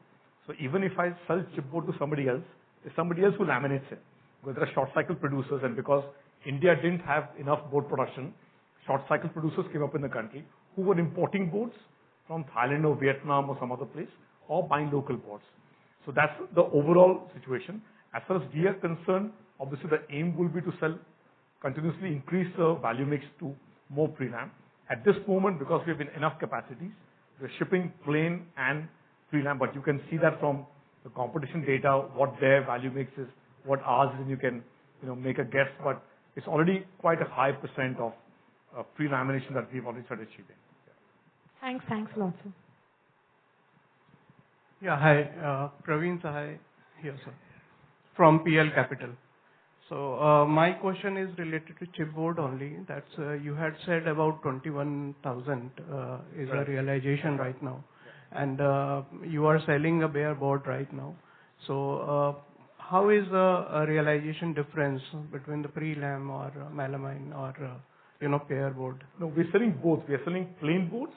So even if I sell chipboard to somebody else, there's somebody else who laminates it. Because there are short cycle producers, and because India didn't have enough board production, short cycle producers came up in the country who were importing boards from Thailand or Vietnam or some other place, or buying local boards. So that's the overall situation. As far as we are concerned, obviously the aim will be to sell, continuously increase the value mix to more prelam. At this moment, because we have enough capacities, we're shipping plain and prelam, but you can see that from the competition data, what their value mix is, what ours is, and you can make a guess, but it's already quite a high percent of pre-lamination that we've already started achieving. Thanks a lot, sir. Yeah, hi, Praveen Sahai here, sir, from PL Capital. So my question is related to chipboard only. That's you had said about 21,000 is a realization right now, and you are selling a bare board right now. So how is the realization difference between the pre-lam or melamine or bare board? No, we're selling both. We are selling plain boards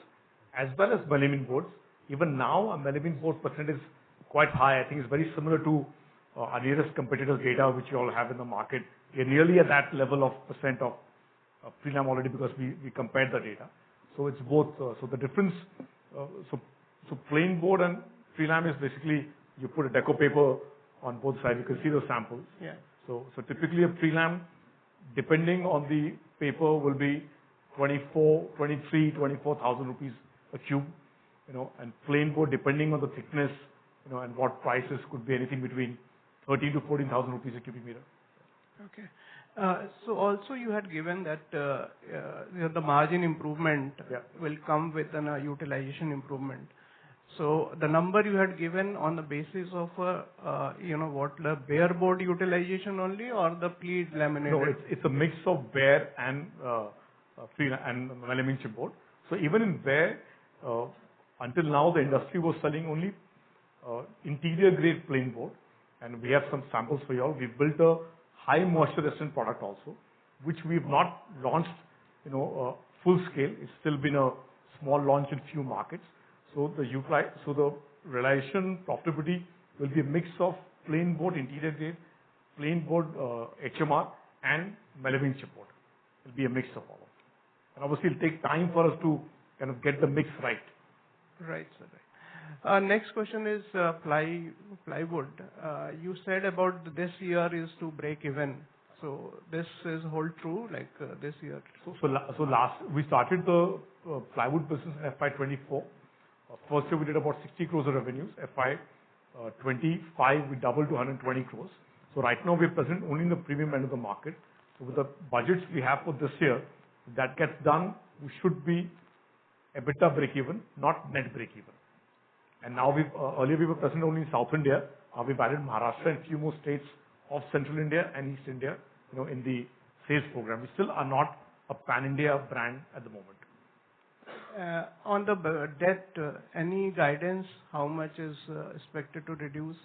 as well as melamine boards. Even now, a melamine board percentage is quite high. I think it's very similar to our nearest competitors' data, which you all have in the market. We are nearly at that level of percent of prelam already, because we compared the data. So it's both. So the difference, so plain board and prelam is basically you put a deco paper on both sides. You can see those samples. Yeah. So typically a prelam, depending on the paper, will be 24,000 rupees a cube, and plain board, depending on the thickness, and what prices, could be anything between 13 to 14,000 rupees a cubic meter. Okay. So also you had given that the margin improvement will come with an utilization improvement. So the number you had given on the basis of what the bare board utilization only, or the pre-laminated? No, it's a mix of bare and melamine chipboard. So even in bare, until now the industry was selling only interior grade plain board, and we have some samples for you all. We've built a high moisture resistant product also, which we've not launched, full scale. It's still been a small launch in few markets. So the realization profitability will be a mix of plain board interior grade, plain board HMR, and melamine chipboard. It'll be a mix of all of them. And obviously it'll take time for us to kind of get the mix right. Right, sir. Right. Next question is plywood. You said about this year is to break even. So this is hold true, like this year? We started the plywood business in FY24. First year we did about 60 crores of revenues. FY25 we doubled to 120 crores. So right now we're present only in the premium end of the market. So with the budgets we have for this year, if that gets done, we should be EBITDA break-even, not net break-even. And now earlier we were present only in South India. We've added Maharashtra and few more states of Central India and East India, in the sales program. We still are not a pan-India brand at the moment. On the debt, any guidance how much is expected to reduce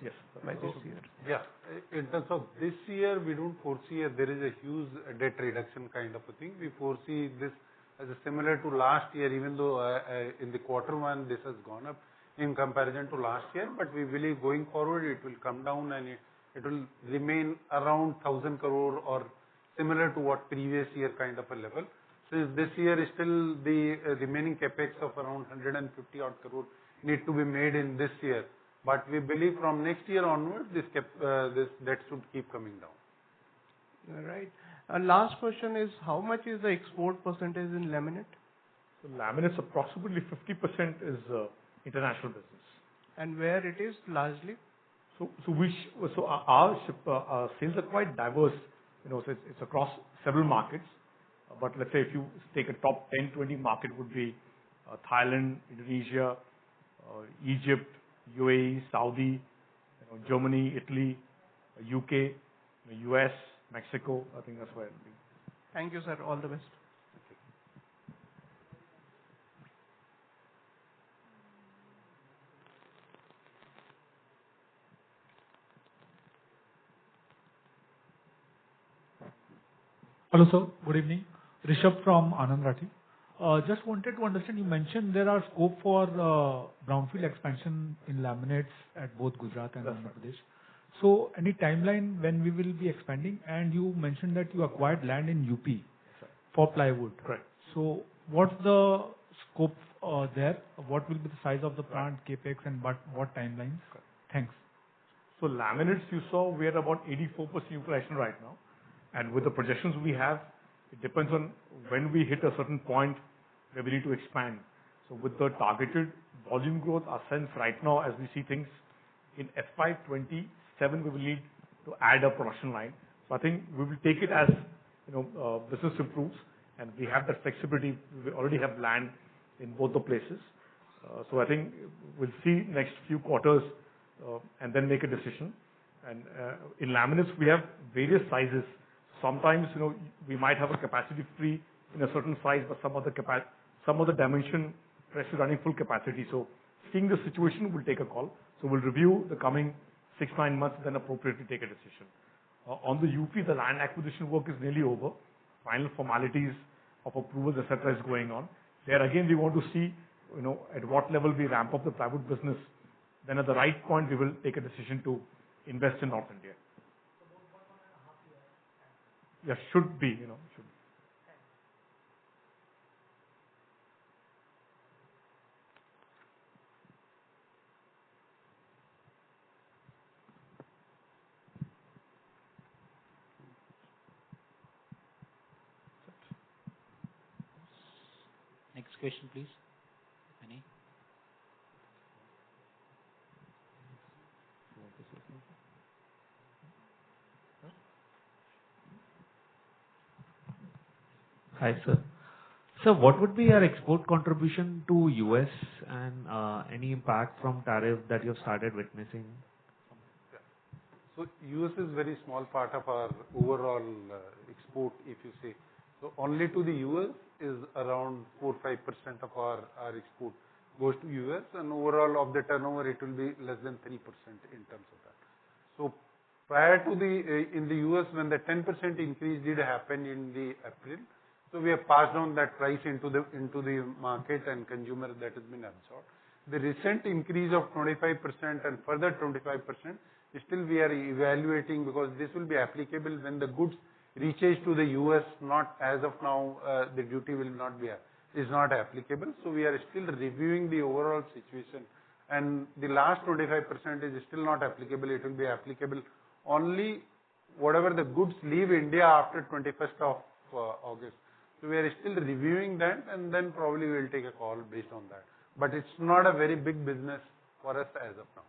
by this year? Yeah, in terms of this year, we don't foresee there is a huge debt reduction kind of a thing. We foresee this as similar to last year, even though in the Q1 this has gone up in comparison to last year, but we believe going forward it will come down and it will remain around 1,000 crore or similar to what previous year kind of a level. Since this year is still the remaining capex of around 150 odd crore need to be made in this year, but we believe from next year onward this debt should keep coming down. Right. Last question is, how much is the export percentage in laminate? So laminates approximately 50% is international business. And where it is largely? So our sales are quite diverse. So it's across several markets. But let's say if you take a top 10, 20 market would be Thailand, Indonesia, Egypt, UAE, Saudi, Germany, Italy, UK, US, Mexico. I think that's where it will be. Thank you, sir. All the best. Hello, sir. Good evening. Rishabh from Anand Rathi. Just wanted to understand, you mentioned there are scope for brownfield expansion in laminates at both Gujarat and Andhra Pradesh. So any timeline when we will be expanding? And you mentioned that you acquired land in UP for plywood. Correct. So what's the scope there? What will be the size of the plant, capex, and what timelines? Correct. Thanks. So laminates, you saw we are about 84% utilization right now. And with the projections we have, it depends on when we hit a certain point where we need to expand. So with the targeted volume growth, our sense right now as we see things, in FY27 we will need to add a production line. So I think we will take it as business improves, and we have that flexibility. We already have land in both the places. So I think we'll see next few quarters and then make a decision. And in laminates we have various sizes. Sometimes we might have a capacity free in a certain size, but some other dimension press is running full capacity. So seeing the situation, we'll take a call. So we'll review the coming 6-9 months, then appropriately take a decision. On the UP, the land acquisition work is nearly over. Final formalities of approvals, etc., is going on. There again, we want to see, at what level we ramp up the plywood business. Then at the right point, we will take a decision to invest in North India. Yeah, should be, should be. Next question, please. Any? Hi, sir. So what would be your export contribution to US and any impact from tariff that you have started witnessing? So US is very small part of our overall export, if you say. So only to the US is around 4-5% of our export goes to US, and overall of the turnover it will be less than 3% in terms of that. So prior to in the US, when the 10% increase did happen in the April, so we have passed on that price into the market and consumer, that has been absorbed. The recent increase of 25% and further 25%, still we are evaluating, because this will be applicable when the goods reaches to the US. Not as of now, the duty will not be is not applicable. So we are still reviewing the overall situation, and the last 25% is still not applicable. It will be applicable only whatever the goods leave India after 21st of August. So we are still reviewing that, and then probably we will take a call based on that. But it's not a very big business for us as of now.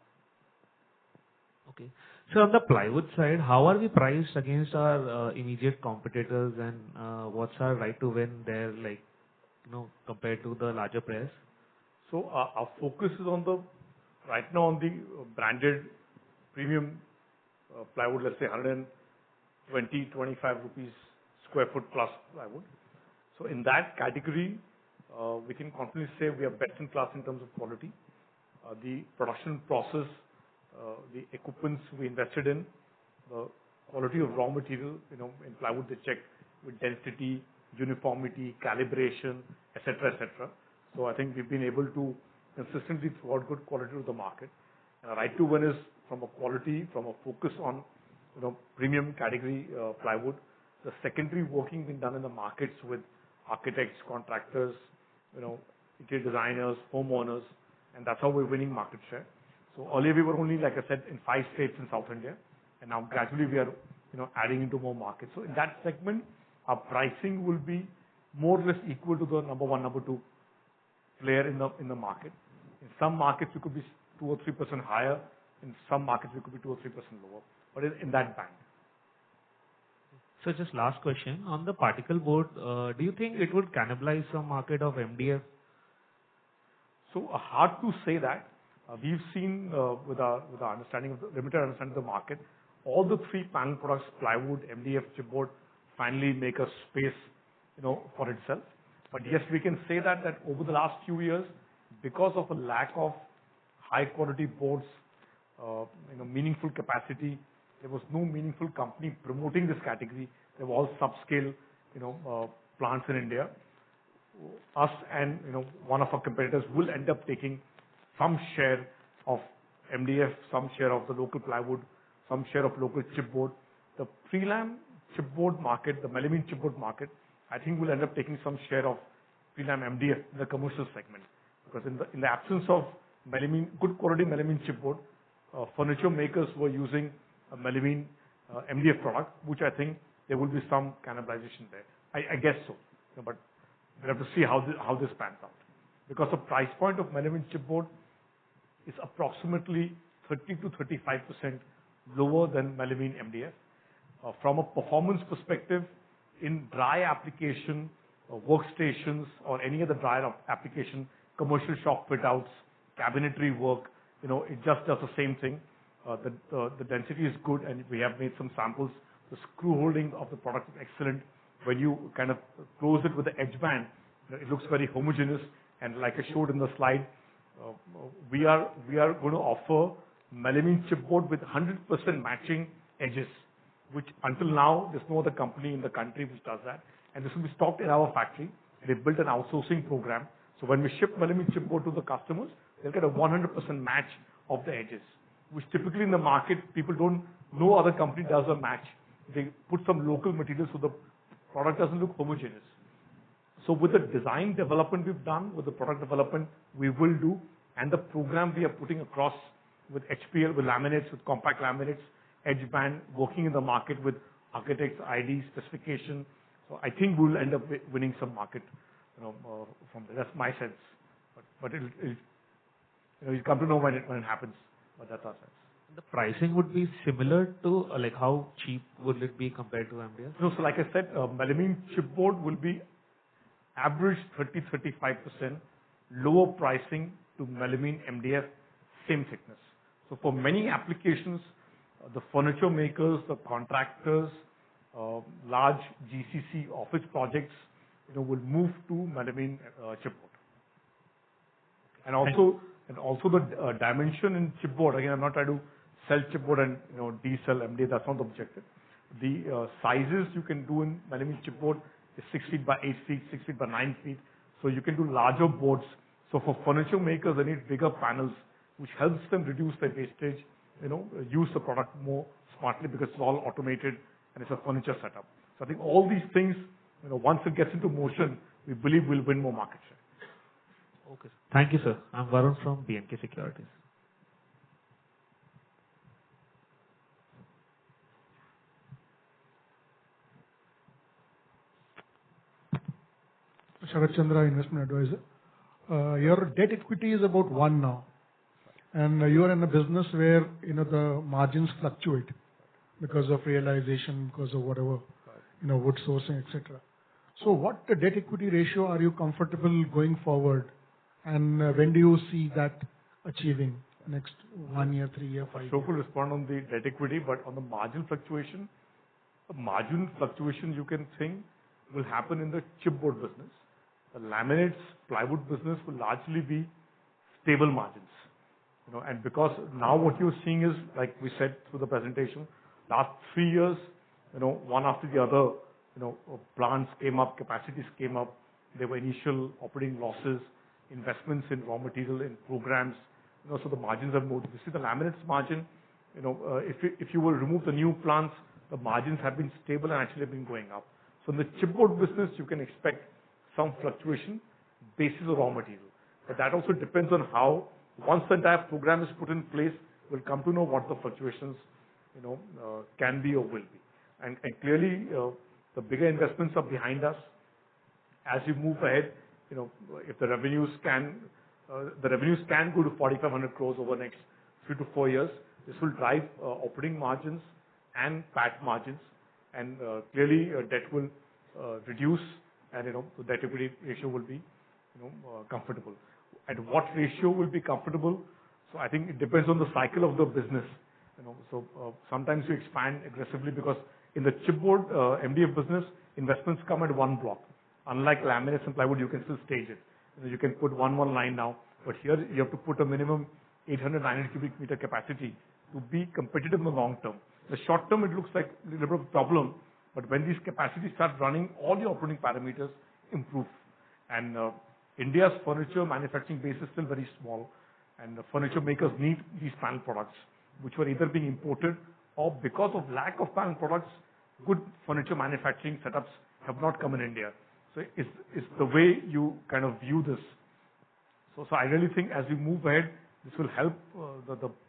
Okay. So on the plywood side, how are we priced against our immediate competitors, and what's our right to win there, compared to the larger players? So our focus is right now on the branded premium plywood, let's say 120-125 rupees square foot plus plywood. So in that category, we can confidently say we are best in class in terms of quality. The production process, the equipments we invested in, the quality of raw material, in plywood they check with density, uniformity, calibration, etc., etc. So I think we've been able to consistently throw out good quality to the market. And right to win is from a quality, from a focus on premium category plywood. The secondary working being done in the markets with architects, contractors, interior designers, homeowners, and that's how we're winning market share. So earlier we were only, like I said, in 5 states in South India, and now gradually we are, adding into more markets. So in that segment, our pricing will be more or less equal to the number 1, number 2 player in the market. In some markets we could be 2 or 3% higher. In some markets we could be 2 or 3% lower, but in that band. So just last question. On the particle board, do you think it would cannibalize some market of MDF? So hard to say that. We've seen with our understanding of the limited understanding of the market, all the three panel products, plywood, MDF, chipboard, finally make a space, for itself. But yes, we can say that over the last few years, because of a lack of high quality boards, meaningful capacity, there was no meaningful company promoting this category. They were all subscale, plants in India. Us and one of our competitors will end up taking some share of MDF, some share of the local plywood, some share of local chipboard. The prelam chipboard market, the melamine chipboard market, I think will end up taking some share of prelam MDF in the commercial segment, because in the absence of melamine, good quality melamine chipboard, furniture makers were using a melamine MDF product, which I think there will be some cannibalization there. I guess so, but we have to see how this pans out, because the price point of melamine chipboard is approximately 30 to 35% lower than melamine MDF. From a performance perspective, in dry application, workstations or any other dry application, commercial shop fit outs, cabinetry work, it just does the same thing. The density is good, and we have made some samples. The screw holding of the product is excellent. When you kind of close it with the edge band, it looks very homogeneous. And like I showed in the slide, we are going to offer melamine chipboard with 100% matching edges, which until now there's no other company in the country which does that. And this will be stocked in our factory. They built an outsourcing program. So when we ship melamine chipboard to the customers, they'll get a 100% match of the edges, which typically in the market, no other company does a match. They put some local materials so the product doesn't look homogeneous. So with the design development we've done, with the product development we will do, and the program we are putting across with HPL, with laminates, with compact laminates, edge band, working in the market with architects, ID, specification. So I think we'll end up winning some market, from there. That's my sense. But you'll come to know when it happens. But that's our sense. The pricing would be similar to, like, how cheap would it be compared to MDF? No, so like I said, melamine chipboard will be average 30-35% lower pricing to melamine MDF, same thickness. So for many applications, the furniture makers, the contractors, large GCC office projects, will move to melamine chipboard. And also the dimension in chipboard. Again, I'm not trying to sell chipboard and de-sell MDF. That's not the objective. The sizes you can do in melamine chipboard is 6 feet by 8 feet, 6 feet by 9 feet. So you can do larger boards. So for furniture makers, they need bigger panels, which helps them reduce their wastage, use the product more smartly because it's all automated and it's a furniture setup. So I think all these things, once it gets into motion, we believe we'll win more market share. Okay. Thank you, sir. I'm Varun from B&K Securities. Sharat Chandra, investment advisor. Your debt equity is about 1 now, and you are in a business where the margins fluctuate because of realization, because of whatever, wood sourcing, etc. So what the debt equity ratio are you comfortable going forward, and when do you see that achieving? Next 1 year, 3 year, 5 years? Ashok will respond on the debt equity, but on the margin fluctuation, you can think will happen in the chipboard business. The laminates, plywood business will largely be stable margins. And because now what you're seeing is, like we said through the presentation, last 3 years, one after the other, plants came up, capacities came up. There were initial operating losses, investments in raw material, in programs. So the margins have moved. You see the laminates margin, if you will remove the new plants, the margins have been stable and actually have been going up. So in the chipboard business, you can expect some fluctuation basis of raw material. But that also depends on how, once the entire program is put in place, we'll come to know what the fluctuations, can be or will be. And clearly, the bigger investments are behind us. As we move ahead, if the revenues can go to 4,500 crores over the next 3 to 4 years. This will drive operating margins and PAT margins. and clearly debt will reduce, and the debt equity ratio will be comfortable. At what ratio will be comfortable? So I think it depends on the cycle of the business. So sometimes you expand aggressively because in the chipboard MDF business, investments come at one block. Unlike laminates and plywood, you can still stage it. You can put one line now, but here you have to put a minimum 800-900 cubic meter capacity to be competitive in the long term. The short term, it looks like a little bit of a problem, but when these capacities start running, all the operating parameters improve. And India's furniture manufacturing base is still very small, and the furniture makers need these panel products, which were either being imported or because of lack of panel products, good furniture manufacturing setups have not come in India. So it's the way you kind of view this. So I really think as we move ahead, this will help,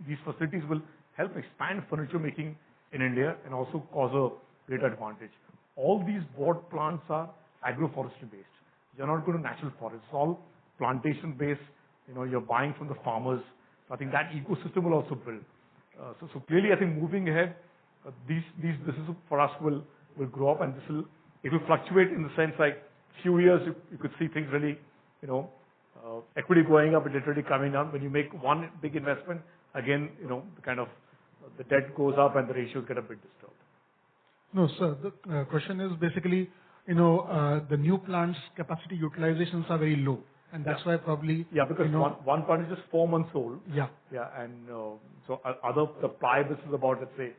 these facilities will help expand furniture making in India and also cause a great advantage. All these board plants are agroforestry based. You're not going to natural forest. It's all plantation based. You're buying from the farmers. So I think that ecosystem will also build. So clearly, I think moving ahead, these businesses for us will grow up, and it will fluctuate in the sense like few years you could see things really, equity going up and literally coming down. When you make one big investment, again, the debt goes up and the ratios get a bit disturbed. No, sir. The question is basically, the new plants' capacity utilizations are very low, and that's why probably because one plant is just 4 months old. And so the ply business is about, let's say,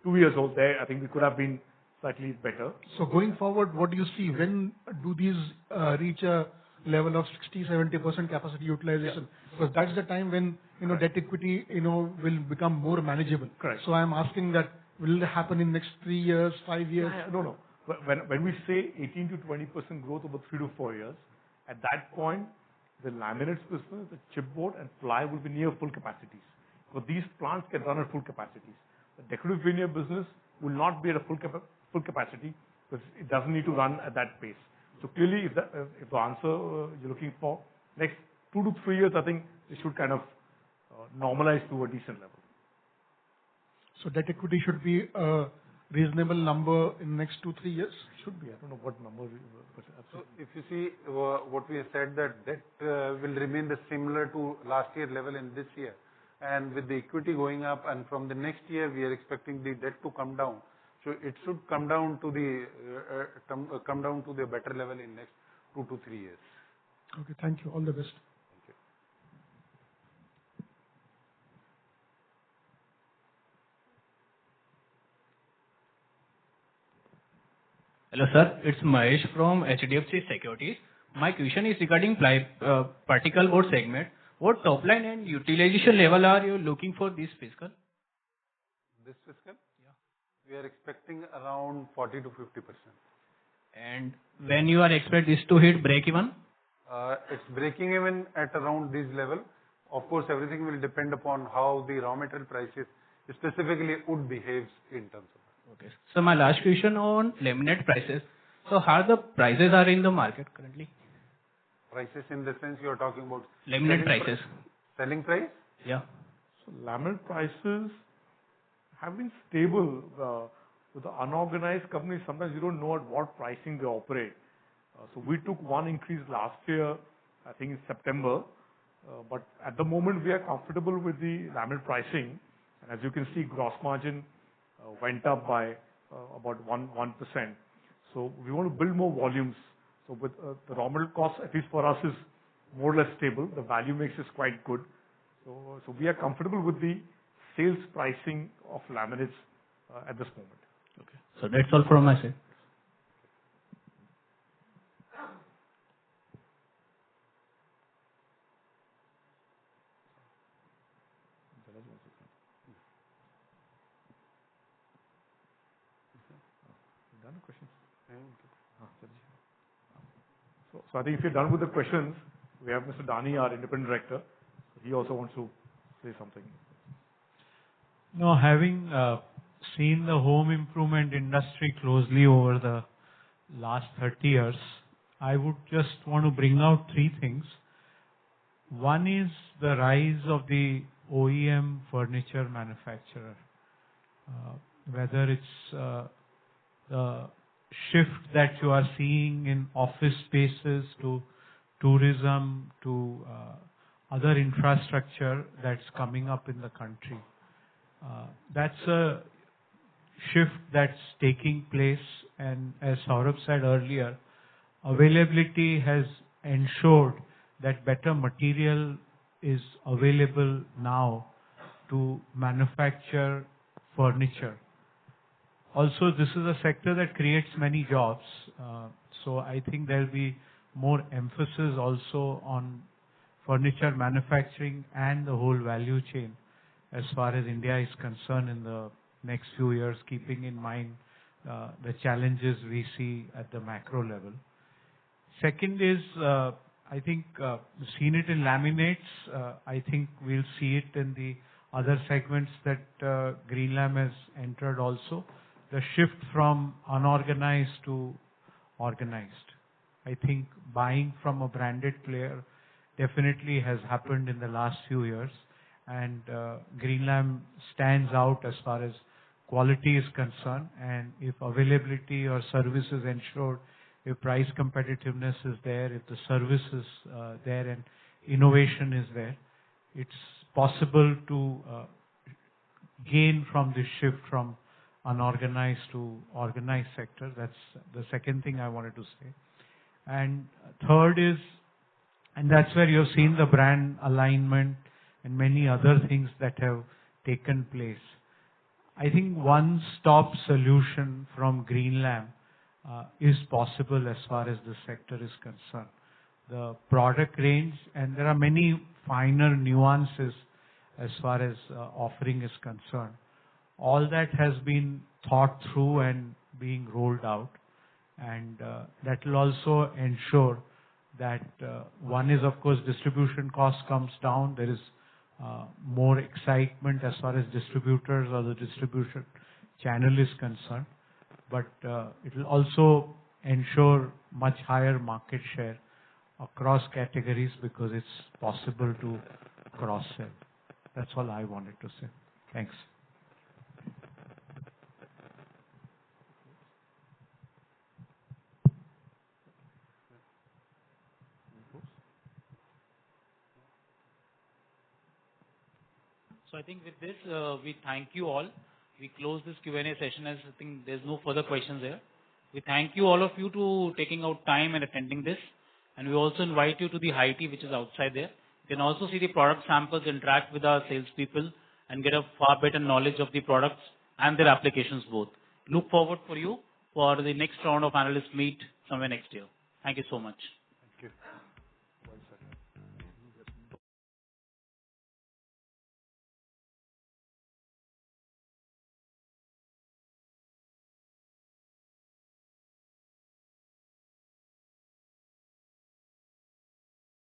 2 years old. There, I think we could have been slightly better. So going forward, what do you see? When do these reach a level of 60-70% capacity utilization? Because that's the time when debt equity will become more manageable. Correct. So I'm asking that will it happen in next 3 years, 5 years? No. When we say 18 to 20% growth over 3 to 4 years, at that point, the laminates business, the chipboard and ply will be near full capacities. So these plants can run at full capacities. The decorative veneer business will not be at a full capacity because it doesn't need to run at that pace. So clearly, if the answer you're looking for, next 2 to 3 years, I think it should kind of normalize to a decent level. So debt equity should be a reasonable number in next 2-3 years? Should be. I don't know what number. So if you see what we have said, that debt will remain similar to last year level in this year. And with the equity going up, and from the next year, we are expecting the debt to come down. So it should come down to the better level in next 2 to 3 years. Okay, thank you. All the best. Thank you. Hello, sir. It's Mahesh from HDFC Securities. My question is regarding particle board segment. What top line and utilization level are you looking for this fiscal? This fiscal? We are expecting around 40 to 50%. And when you are expect this to hit break even? It's breaking even at around this level. Of course, everything will depend upon how the raw material prices, specifically wood, behaves in terms of that. Okay. So my last question on laminate prices. So how the prices are in the market currently? Prices in the sense you are talking about? Laminate prices. Selling price? Yeah. So laminate prices have been stable. With the unorganized companies, sometimes you don't know at what pricing they operate. So we took one increase last year, I think in September. But at the moment, we are comfortable with the laminate pricing. And as you can see, gross margin went up by about 1%. So we want to build more volumes. So with the raw material cost, at least for us, is more or less stable. The value mix is quite good. So we are comfortable with the sales pricing of laminates at this moment. Okay. So that's all from my side. Done with questions? So I think if you're done with the questions, we have Mr. Dani, our independent director. He also wants to say something. No, having seen the home improvement industry closely over the last 30 years, I would just want to bring out 3 things. One is the rise of the OEM furniture manufacturer, whether it's the shift that you are seeing in office spaces to tourism to other infrastructure that's coming up in the country. That's a shift that's taking place, and as Saurabh said earlier, availability has ensured that better material is available now to manufacture furniture. Also, this is a sector that creates many jobs, so I think there will be more emphasis also on furniture manufacturing and the whole value chain as far as India is concerned in the next few years, keeping in mind the challenges we see at the macro level. Second is, I think, seen it in laminates. I think we'll see it in the other segments that Greenlam has entered also. The shift from unorganized to organized. I think buying from a branded player definitely has happened in the last few years, and Greenlam stands out as far as quality is concerned, and if availability or service is ensured, if price competitiveness is there, if the service is there and innovation is there, it's possible to gain from this shift from unorganized to organized sector. That's the second thing I wanted to say. And third is, and that's where you've seen the brand alignment and many other things that have taken place. I think one-stop solution from Greenlam is possible as far as this sector is concerned. The product range, and there are many finer nuances as far as offering is concerned. All that has been thought through and being rolled out, and that will also ensure that one is, of course, distribution cost comes down. There is more excitement as far as distributors or the distribution channel is concerned, but it will also ensure much higher market share across categories because it's possible to cross-sell. That's all I wanted to say. Thanks. So I think with this, we thank you all. We close this Q&A session as I think there's no further questions there. We thank you all of you to taking out time and attending this. And we also invite you to the high tea which is outside there. You can also see the product samples, interact with our salespeople and get a far better knowledge of the products and their applications both. Look forward for you for the next round of analyst meet somewhere next year. Thank you so much. Thank you.